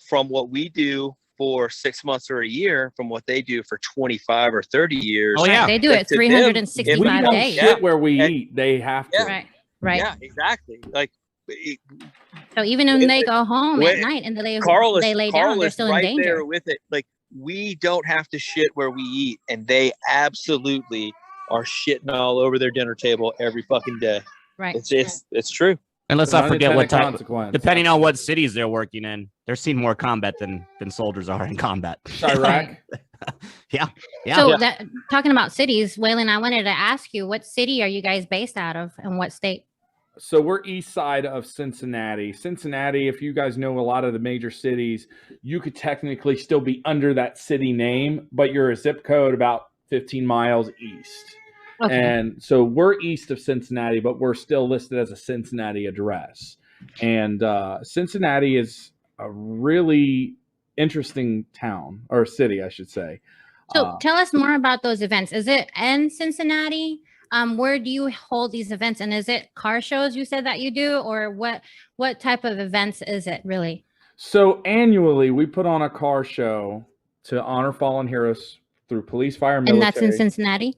from what we do for 6 months or a year from what they do for 25 or 30 years? Oh yeah, they do it 365 days. Shit where we eat, they have to. Right. Yeah, exactly. Like, so even when they go home at night and they lay down, they're still in danger. There with it. Like, we don't have to shit where we eat, and they absolutely are shitting all over their dinner table every fucking day. Right. It's true. And let's not forget what type, depending on what cities they're working in, they're seeing more combat than soldiers are in combat. Iraq. Yeah. So talking about cities, Waylon, I wanted to ask you, what city are you guys based out of, and what state? So we're east side of Cincinnati. Cincinnati, if you guys know a lot of the major cities, you could technically still be under that city name, but you're a zip code about 15 miles east. Okay. And so we're east of Cincinnati, but we're still listed as a Cincinnati address. And Cincinnati is a really interesting town, or city, I should say. So tell us more about those events. Is it in Cincinnati? Where do you hold these events? And is it car shows you said that you do, or what type of events is it really? So annually, we put on a car show to honor fallen heroes through police, fire, military. And that's in Cincinnati?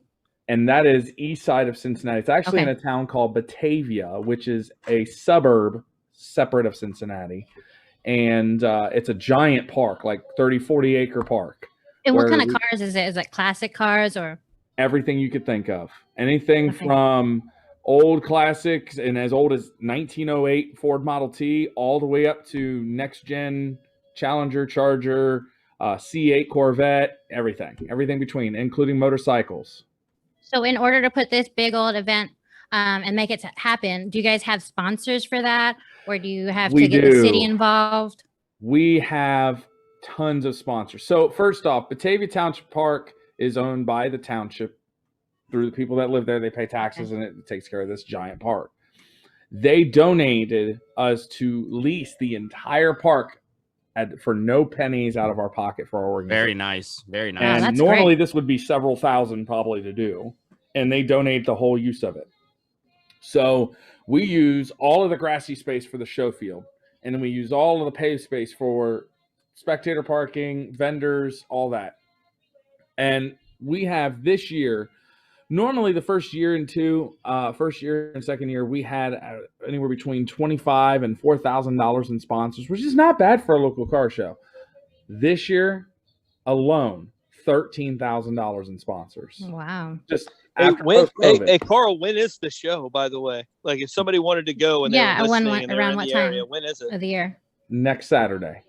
And that is east side of Cincinnati. It's actually in a town called Batavia, which is a suburb separate of Cincinnati. And it's a giant park, like 30, 40 acre park. And what kind of cars is it? Is it classic cars or? Everything you could think of. Anything from old classics and as old as 1908 Ford Model T all the way up to next gen Challenger, Charger, C8 Corvette, everything between, including motorcycles. So in order to put this big old event and make it happen, do you guys have sponsors for that? Or do you have to get the city involved? We have tons of sponsors. So first off, Batavia Township Park is owned by the township through the people that live there. They pay taxes, and it takes care of this giant park. They donated us to lease the entire park for no pennies out of our pocket for our organization. Very nice. Very nice. And that's normally great. this would be several thousand probably to do, and they donate the whole use of it. So we use all of the grassy space for the show field, and then we use all of the paved space for spectator parking, vendors, all that. And we have this year, normally the first year and second year, we had anywhere between $25,000 and $4,000 in sponsors, which is not bad for a local car show. This year alone, $13,000 in sponsors. Wow. Just Hey, after post-COVID. hey, Carl, when is the show, by the way? Like, if somebody wanted to go and they Yeah, were when- listening and they were around in what the time? area, when is it? Of the year. Next Saturday.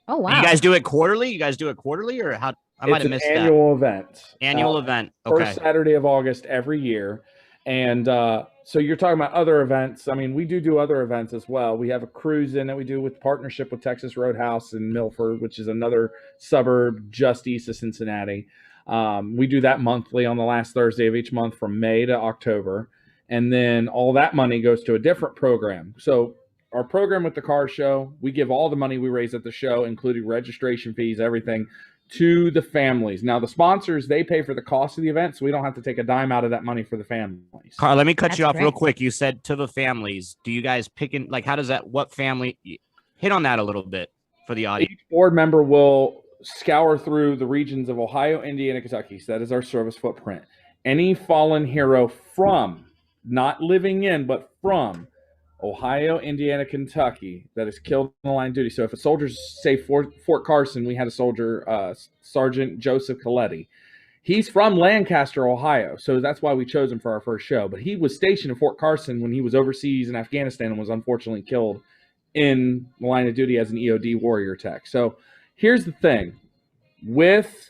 Oh wow. You guys do it quarterly? You guys do it quarterly, or how? I might have missed It's an annual event. Annual event. Okay. First Saturday of August every year. And so you're talking about other events. I mean, we do other events as well. We have a cruise in that we do with partnership with Texas Roadhouse in Milford, which is another suburb just east of Cincinnati. We do that monthly on the last Thursday of each month from May to October. And then all that money goes to a different program. So our program with the car show, we give all the money we raise at the show, including registration fees, everything, to the families. Now, the sponsors, they pay for the cost of the event, so we don't have to take a dime out of that money for the families. Carl, let me cut you That's off real great. quick. You said to the families. Do you guys pick in, like, how does that, what family, hit on that a little bit for the audience? Each board member will scour through the regions of Ohio, Indiana, Kentucky. So that is our service footprint. Any fallen hero from, not living in, but from Ohio, Indiana, Kentucky that is killed in the line of duty. So if a soldier's, say, Fort Carson, we had a soldier, Sergeant Joseph Coletti. He's from Lancaster, Ohio, so that's why we chose him for our first show. But he was stationed in Fort Carson when he was overseas in Afghanistan and was unfortunately killed in the line of duty as an EOD warrior tech. So here's the thing. With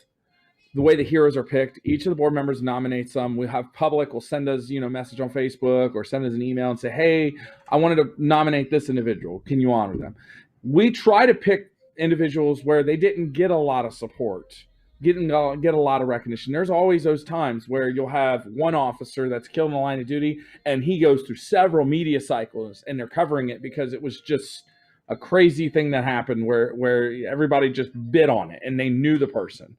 the way the heroes are picked, each of the board members nominates some. We have public will send us, a message on Facebook or send us an email and say, hey, I wanted to nominate this individual. Can you honor them? We try to pick individuals where they didn't get a lot of support, get a lot of recognition. There's always those times where you'll have one officer that's killed in the line of duty and he goes through several media cycles and they're covering it because it was just a crazy thing that happened where everybody just bid on it and they knew the person.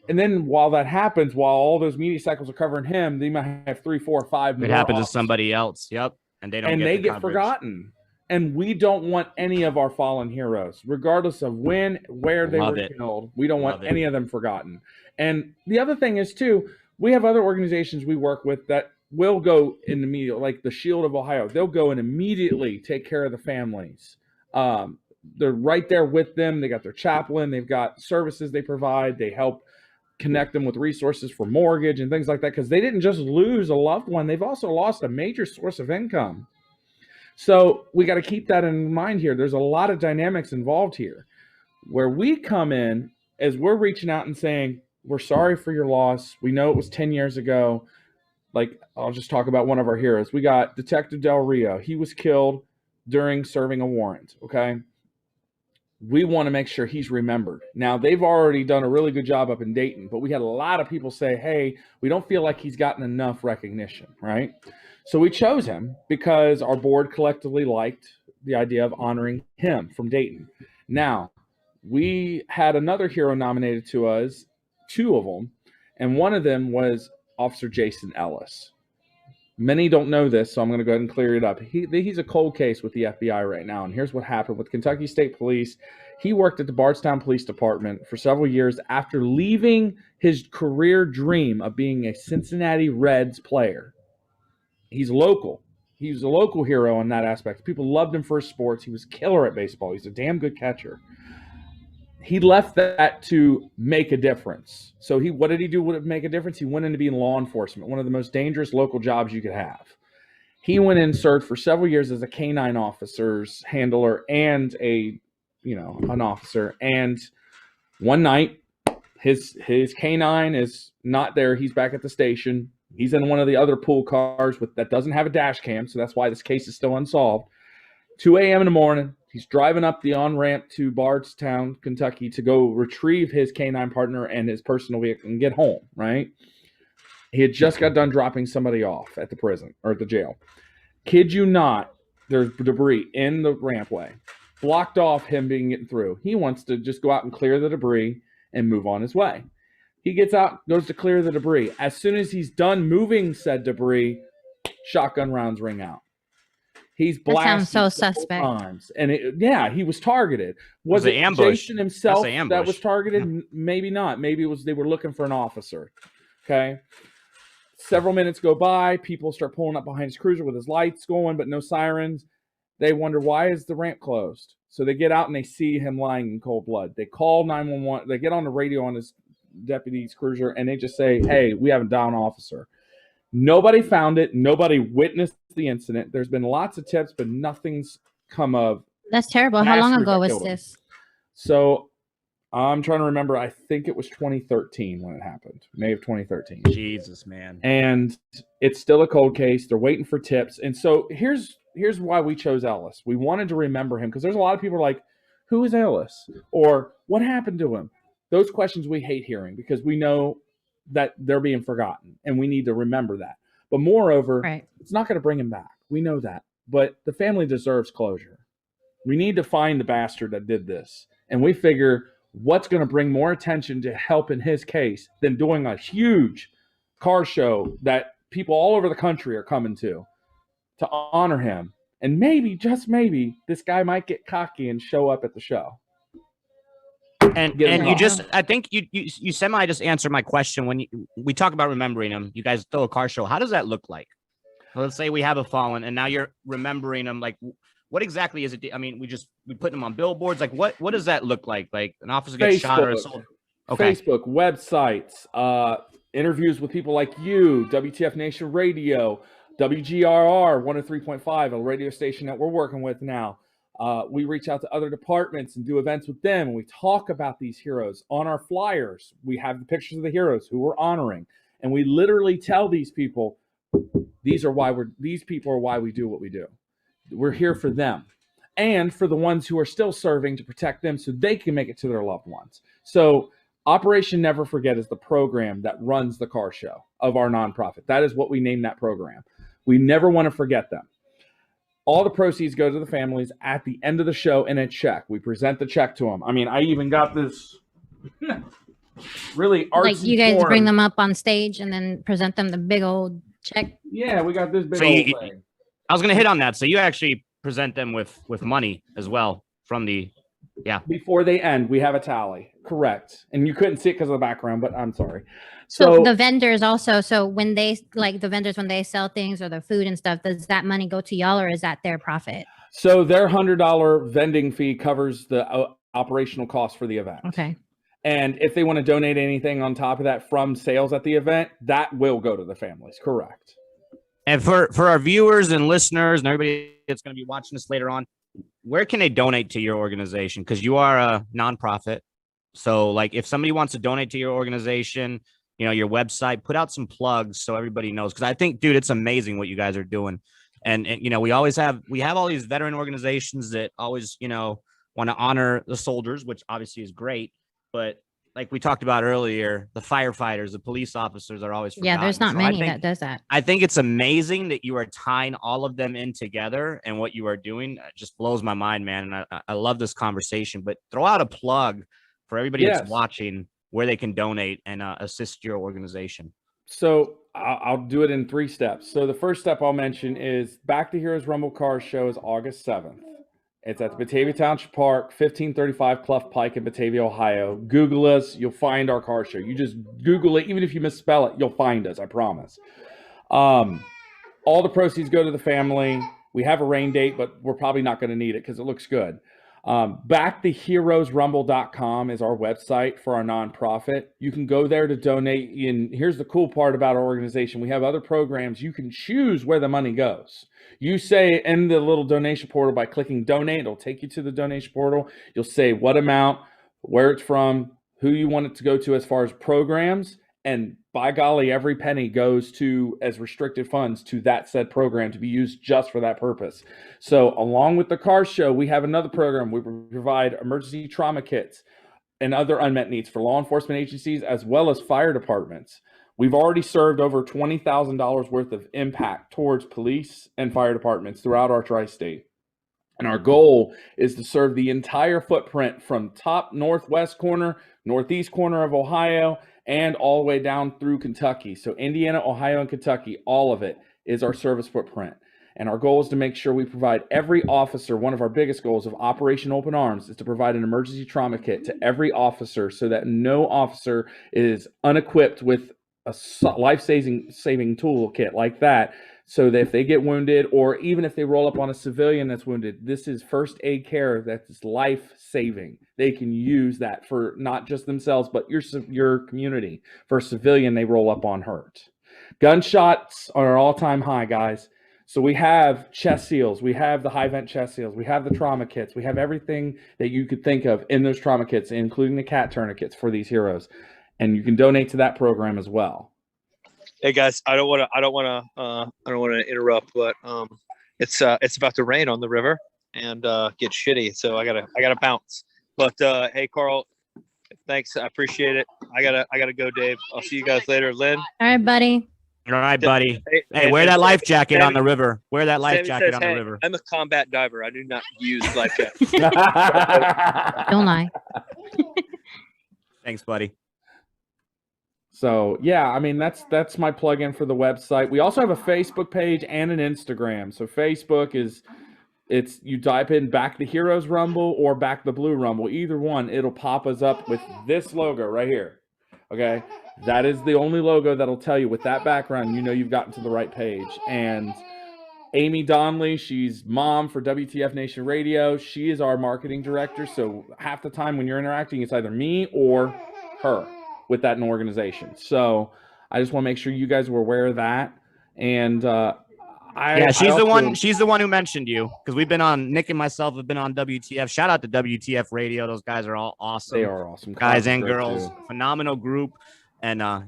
And then while that happens, while all those media cycles are covering him, they might have 3, 4, 5 more. It happens to officers. somebody else. Yep. And they don't And get they the get coverage. forgotten. And we don't want any of our fallen heroes, regardless of when, where they Love were it. killed. We don't want Love it. any of them forgotten. And the other thing is, too, we have other organizations we work with that will go in the media, like the Shield of Ohio. They'll go and immediately take care of the families. They're right there with them. They got their chaplain. They've got services they provide. They help connect them with resources for mortgage and things like that, because they didn't just lose a loved one. They've also lost a major source of income. So we got to keep that in mind here. There's a lot of dynamics involved here. Where we come in is we're reaching out and saying, we're sorry for your loss. We know it was 10 years ago. Like, I'll just talk about one of our heroes. We got Detective Del Rio. He was killed during serving a warrant, okay? We want to make sure he's remembered. Now, they've already done a really good job up in Dayton, but we had a lot of people say, hey, we don't feel like he's gotten enough recognition, right? So we chose him because our board collectively liked the idea of honoring him from Dayton. Now, we had another hero nominated to us, 2 of them, and one of them was Officer Jason Ellis. Many don't know this, so I'm going to go ahead and clear it up. He's a cold case with the FBI right now, and here's what happened with Kentucky State Police. He worked at the Bardstown Police Department for several years after leaving his career dream of being a Cincinnati Reds player. He's local. He was a local hero in that aspect. People loved him for his sports. He was killer at baseball. He's a damn good catcher. He left that to make a difference. So what did he do to make a difference? He went into being law enforcement, one of the most dangerous local jobs you could have. He went in and served for several years as a canine officer's handler and an officer. And one night, his canine is not there. He's back at the station. He's in one of the other pool cars that doesn't have a dash cam, so that's why this case is still unsolved. 2 a.m. in the morning. He's driving up the on-ramp to Bardstown, Kentucky to go retrieve his canine partner and his personal vehicle and get home, right? He had just got done dropping somebody off at the prison or at the jail. Kid you not, there's debris in the rampway. Blocked off him being getting through. He wants to just go out and clear the debris and move on his way. He gets out, goes to clear the debris. As soon as he's done moving said debris, shotgun rounds ring out. He's blasted. That sounds so suspect. Times. And he was targeted. Was it ambush? Jason himself That's an ambush. that was targeted? Maybe not. Maybe it was they were looking for an officer. Okay. Several minutes go by. People start pulling up behind his cruiser with his lights going, but no sirens. They wonder, why is the ramp closed? So they get out and they see him lying in cold blood. They call 911. They get on the radio on his deputy's cruiser, and they just say, hey, we have a down officer. Nobody found it. Nobody witnessed the incident. There's been lots of tips, but nothing's come of. That's terrible. How long ago was this? So I'm trying to remember. I think it was 2013 when it happened. May of 2013. Jesus, man. And it's still a cold case. They're waiting for tips. And so here's why we chose Ellis. We wanted to remember him because there's a lot of people like, who is Ellis? Or what happened to him? Those questions we hate hearing because we know that they're being forgotten and we need to remember that. But moreover, It's not going to bring him back. We know that. But the family deserves closure. We need to find the bastard that did this. And we figure what's going to bring more attention to help in his case than doing a huge car show that people all over the country are coming to honor him. And maybe, just maybe, this guy might get cocky and show up at the show. And you just, I think you semi just answered my question when we talk about remembering him. You guys throw a car show. How does that look like? Well, let's say we have a fallen, and now you're remembering him. Like, what exactly is it? I mean, we put them on billboards. Like, what does that look like? Like an officer gets shot or assaulted? Okay. Facebook, websites, interviews with people like you, WTF Nation Radio, WGRR 103.5, a radio station that we're working with now. We reach out to other departments and do events with them. And we talk about these heroes on our flyers. We have the pictures of the heroes who we're honoring. And we literally tell these people, these people are why we do what we do. We're here for them and for the ones who are still serving to protect them so they can make it to their loved ones. So Operation Never Forget is the program that runs the car show of our nonprofit. That is what we named that program. We never want to forget them. All the proceeds go to the families at the end of the show in a check. We present the check to them. I mean, I even got this really artsy like you guys form. bring them up on stage and then present them the big old check. Yeah, we got this big old thing. I was going to hit on that. So you actually present them with money as well from the, Before they end, we have a tally. Correct. And you couldn't see it because of the background, but I'm sorry. So the vendors also, so when they, like the vendors, when they sell things or their food and stuff, does that money go to y'all or is that their profit? So their $100 vending fee covers the operational cost for the event. Okay. And if they want to donate anything on top of that from sales at the event, that will go to the families. Correct. And for our viewers and listeners and everybody that's going to be watching this later on, where can they donate to your organization? Because you are a nonprofit. So like if somebody wants to donate to your organization, your website, put out some plugs so everybody knows. Because I think, dude, it's amazing what you guys are doing. And we have all these veteran organizations that always, want to honor the soldiers, which obviously is great. But like we talked about earlier, the firefighters, the police officers are always forgotten. Yeah, there's not many that does that. I think it's amazing that you are tying all of them in together, and what you are doing just blows my mind, man. And I love this conversation. But throw out a plug for everybody that's watching where they can donate and assist your organization. So I'll do it in 3 steps. So the first step I'll mention is Back to Heroes Rumble Car Show is August 7th. It's at the Batavia Township Park, 1535 Clough Pike in Batavia, Ohio. Google us. You'll find our car show. You just Google it. Even if you misspell it, you'll find us. I promise. All the proceeds go to the family. We have a rain date, but we're probably not going to need it because it looks good. BackTheHeroesRumble.com is our website for our nonprofit. You can go there to donate. And here's the cool part about our organization. We have other programs. You can choose where the money goes. You say in the little donation portal by clicking donate, it'll take you to the donation portal. You'll say what amount, where it's from, who you want it to go to as far as programs. And by golly, every penny goes to as restricted funds to that said program to be used just for that purpose. So along with the car show, we have another program. We provide emergency trauma kits and other unmet needs for law enforcement agencies as well as fire departments. We've already served over $20,000 worth of impact towards police and fire departments throughout our tri-state. And our goal is to serve the entire footprint from top northwest corner, northeast corner of Ohio, and all the way down through Kentucky. So Indiana, Ohio, and Kentucky, all of it is our service footprint. And our goal is to make sure we provide every officer, one of our biggest goals of Operation Open Arms is to provide an emergency trauma kit to every officer so that no officer is unequipped with a life-saving toolkit like that, so that if they get wounded or even if they roll up on a civilian that's wounded, this is first aid care that's life-saving. They can use that for not just themselves, but your community. For a civilian, they roll up on hurt. Gunshots are an all-time high, guys. So we have chest seals, we have the high vent chest seals, we have the trauma kits, we have everything that you could think of in those trauma kits, including the cat tourniquets for these heroes. And you can donate to that program as well. Hey guys, I don't want to interrupt, but it's about to rain on the river and get shitty, so I gotta bounce. But hey, Carl, thanks, I appreciate it. I gotta go, Dave. I'll see you guys later, Len. All right, buddy. All right, buddy. Hey, wear that life jacket on the river. Wear that life jacket on the river. I'm a combat diver. I do not use life jackets. Don't lie. Thanks, buddy. So yeah, I mean that's my plug-in for the website. We also have a Facebook page and an Instagram. So Facebook it's you type in Back the Heroes Rumble or Back the Blue Rumble. Either one, it'll pop us up with this logo right here. Okay, that is the only logo that'll tell you with that background. You know you've gotten to the right page. And Amy Donnelly, she's mom for WTF Nation Radio. She is our marketing director. So half the time when you're interacting, it's either me or her with that organization. So I just want to make sure you guys were aware of that. And she's the one who mentioned you, because we've been on, Nick and myself have been on WTF. Shout out to WTF Radio. Those guys are all awesome. They are awesome guys and girls. Phenomenal group. And I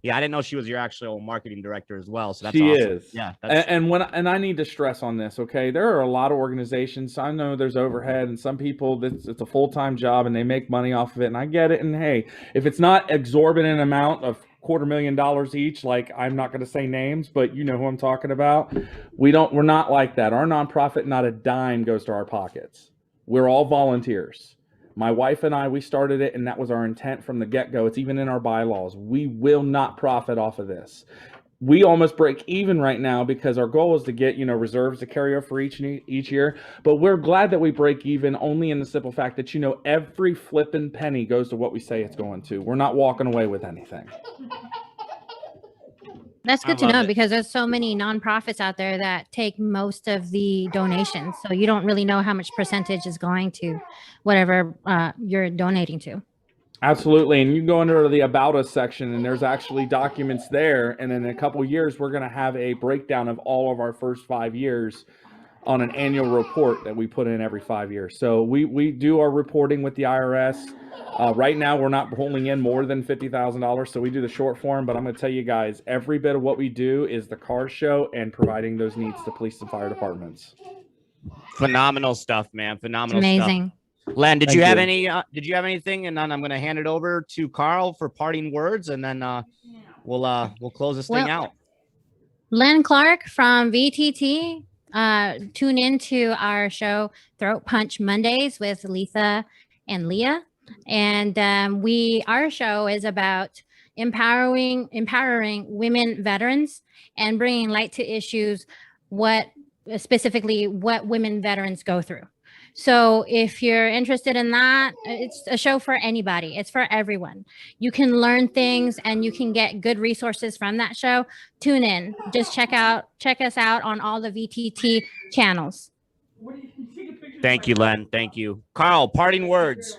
didn't know she was your actual marketing director as well. So that's she awesome. is. Yeah. And I need to stress on this. Okay, there are a lot of organizations. I know there's overhead, and some people it's a full-time job and they make money off of it. And I get it. And hey, if it's not exorbitant amount of $250,000 each, like I'm not going to say names, but you know who I'm talking about. We're not like that. Our nonprofit, not a dime goes to our pockets. We're all volunteers. My wife and I, we started it, and that was our intent from the get-go. It's even in our bylaws. We will not profit off of this. We almost break even right now because our goal is to get, reserves to carry over for each year. But we're glad that we break even only in the simple fact that, every flippin' penny goes to what we say it's going to. We're not walking away with anything. That's good to know, because there's so many nonprofits out there that take most of the donations. So you don't really know how much percentage is going to whatever you're donating to. Absolutely. And you can go under the About Us section, and there's actually documents there. And in a couple of years, we're going to have a breakdown of all of our first 5 years on an annual report that we put in every 5 years. So we do our reporting with the IRS. Right now, we're not pulling in more than $50,000, so we do the short form. But I'm going to tell you guys, every bit of what we do is the car show and providing those needs to police and fire departments. Phenomenal stuff, man. Phenomenal Amazing stuff. Len, did you have anything? And then I'm going to hand it over to Carl for parting words, and then we'll close this thing out. Len Clark from VTT. Tune into our show Throat Punch Mondays with Letha and Leah. And our show is about empowering women veterans and bringing light to issues, specifically what women veterans go through. So if you're interested in that, it's a show for anybody. It's for everyone. You can learn things and you can get good resources from that show. Tune in. Just check us out on all the VTT channels. Thank you, Len. Thank you. Carl, parting words.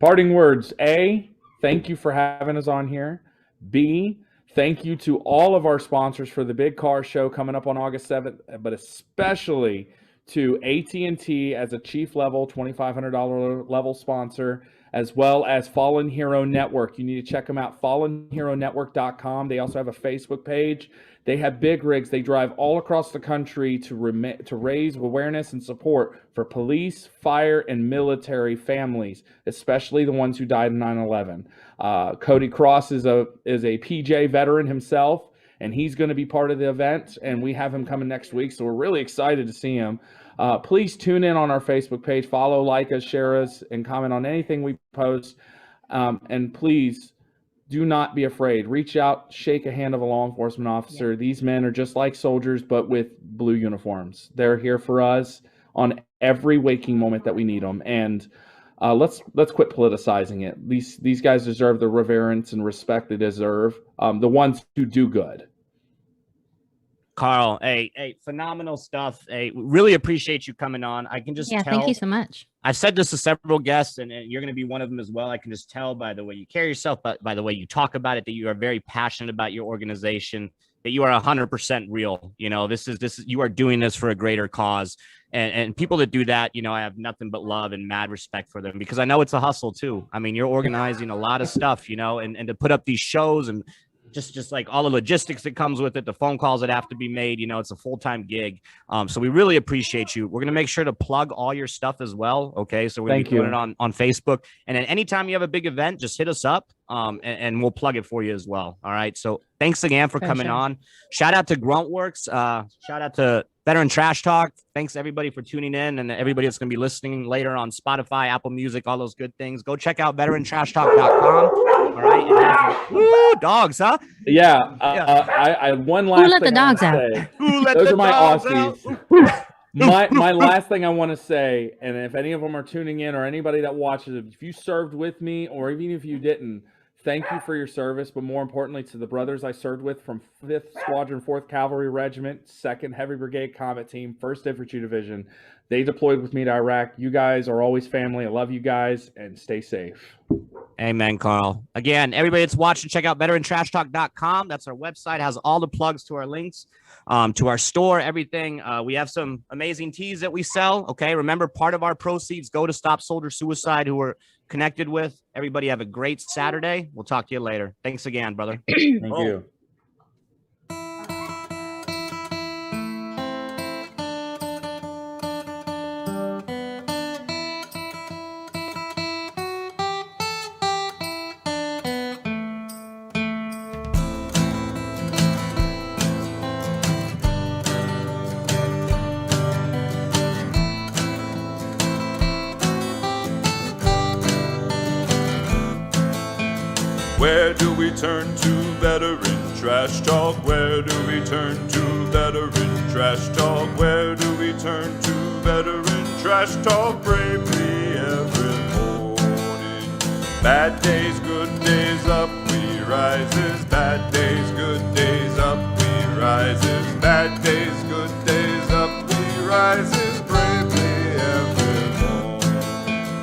Parting words. A, thank you for having us on here. B, thank you to all of our sponsors for the big car show coming up on August 7th, but especially to AT&T as a chief level, $2,500 level sponsor. as well as Fallen Hero Network. You need to check them out, fallenheronetwork.com. They also have a Facebook page. They have big rigs. They drive all across the country to raise awareness and support for police, fire, and military families, especially the ones who died in 9/11. Cody Cross is a PJ veteran himself, and he's going to be part of the event, and we have him coming next week, so we're really excited to see him. Please tune in on our Facebook page, follow, like us, share us, and comment on anything we post. And please do not be afraid. Reach out, shake a hand of a law enforcement officer. These men are just like soldiers, but with blue uniforms. They're here for us on every waking moment that we need them. And let's quit politicizing it. These guys deserve the reverence and respect they deserve. The ones who do good. Carl, hey, phenomenal stuff. Hey, really appreciate you coming on. I can just tell. Thank you so much. I've said this to several guests, and you're going to be one of them as well. I can just tell by the way you carry yourself, but by the way you talk about it, that you are very passionate about your organization, that you are 100% real. You know, this is you are doing this for a greater cause, and people that do that, you know, I have nothing but love and mad respect for them, because I know it's a hustle too. I mean, you're organizing a lot of stuff, you know, and to put up these shows and just like all the logistics that comes with it, the phone calls that have to be made, you know, it's a full-time gig. So we really appreciate you. We're going to make sure to plug all your stuff as well. Okay. So we're going to be putting it on Facebook. And then anytime you have a big event, just hit us up and we'll plug it for you as well. All right. So thanks again for coming on. Shout out to Gruntworks. Shout out to Veteran Trash Talk. Thanks everybody for tuning in, and everybody that's going to be listening later on Spotify, Apple Music, all those good things. Go check out veterantrashtalk.com. All right. Woo, dogs, huh? Yeah. I one last Who let thing the dogs out? Those are my Aussies. my last thing I want to say, and if any of them are tuning in or anybody that watches it, if you served with me or even if you didn't, thank you for your service, but more importantly to the brothers I served with from 5th Squadron, 4th Cavalry Regiment, 2nd Heavy Brigade Combat Team, 1st Infantry Division. They deployed with me to Iraq. You guys are always family. I love you guys, and stay safe. Amen, Carl. Again, everybody that's watching, check out veterantrashtalk.com. That's our website. It has all the plugs to our links, to our store, everything. We have some amazing teas that we sell. Okay, remember, part of our proceeds go to Stop Soldier Suicide, who we're connected with. Everybody have a great Saturday. We'll talk to you later. Thanks again, brother. Thank you. Where do we turn to, Veteran Trash Talk? Where do we turn to, Veteran Trash Talk? Where do we turn to, Veteran Trash Talk? Bravely every morning. Bad days, good days, up we rises. Bad days, good days, up we rises. Bad days, good days, up we rises. Bravely every morning.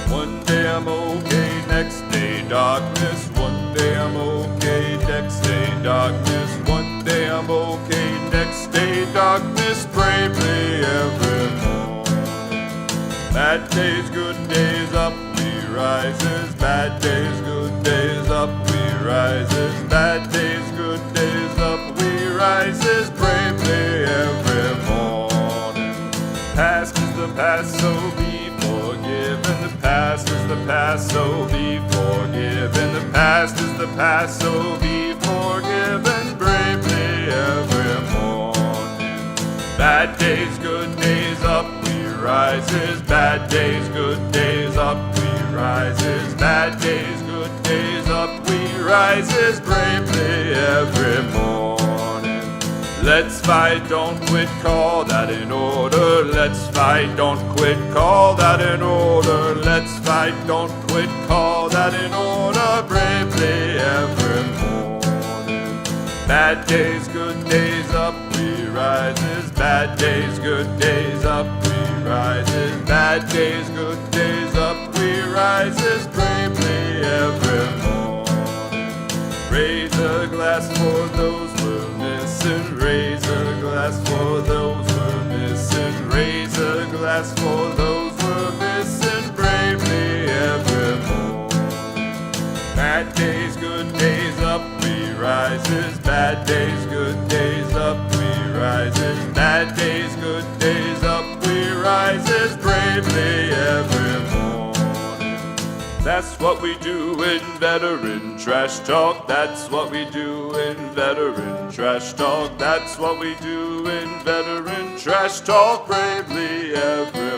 One day I'm okay, next day darkness. One day I'm okay, next day darkness. One day I'm okay, next day darkness. Bravely every morning. Bad days, good days, up we rises. Bad days, good days, up we rises. Bad days, good days, up we rises. Bravely every morning. Past is the past, so be forgiven. The past is the past, so be forgiven. The past is the past, so be forgiven. Bravely every morning. Bad days, good days, up we rises. Bad days, good days, up we rises. Bad days, good days, up we rises. Bravely every morning. Let's fight, don't quit, call that in order. Let's fight, don't quit, call that in order. Let's fight, don't quit, call that in order. Bravely every morning. Bad days, good days, up we rises. Bad days, good days, up we rises. Bad days, good days, up we rises. Bravely every morning. Raise a glass for those we're missing. Raise a glass for those we're missing. Raise a glass for those we're missing. Bravely every morning. days, good days, up we rises. Bad days, good days, up we rises. Bravely every morning. That's what we do in Veteran Trash Talk. That's what we do in Veteran Trash Talk. That's what we do in Veteran Trash Talk. Bravely every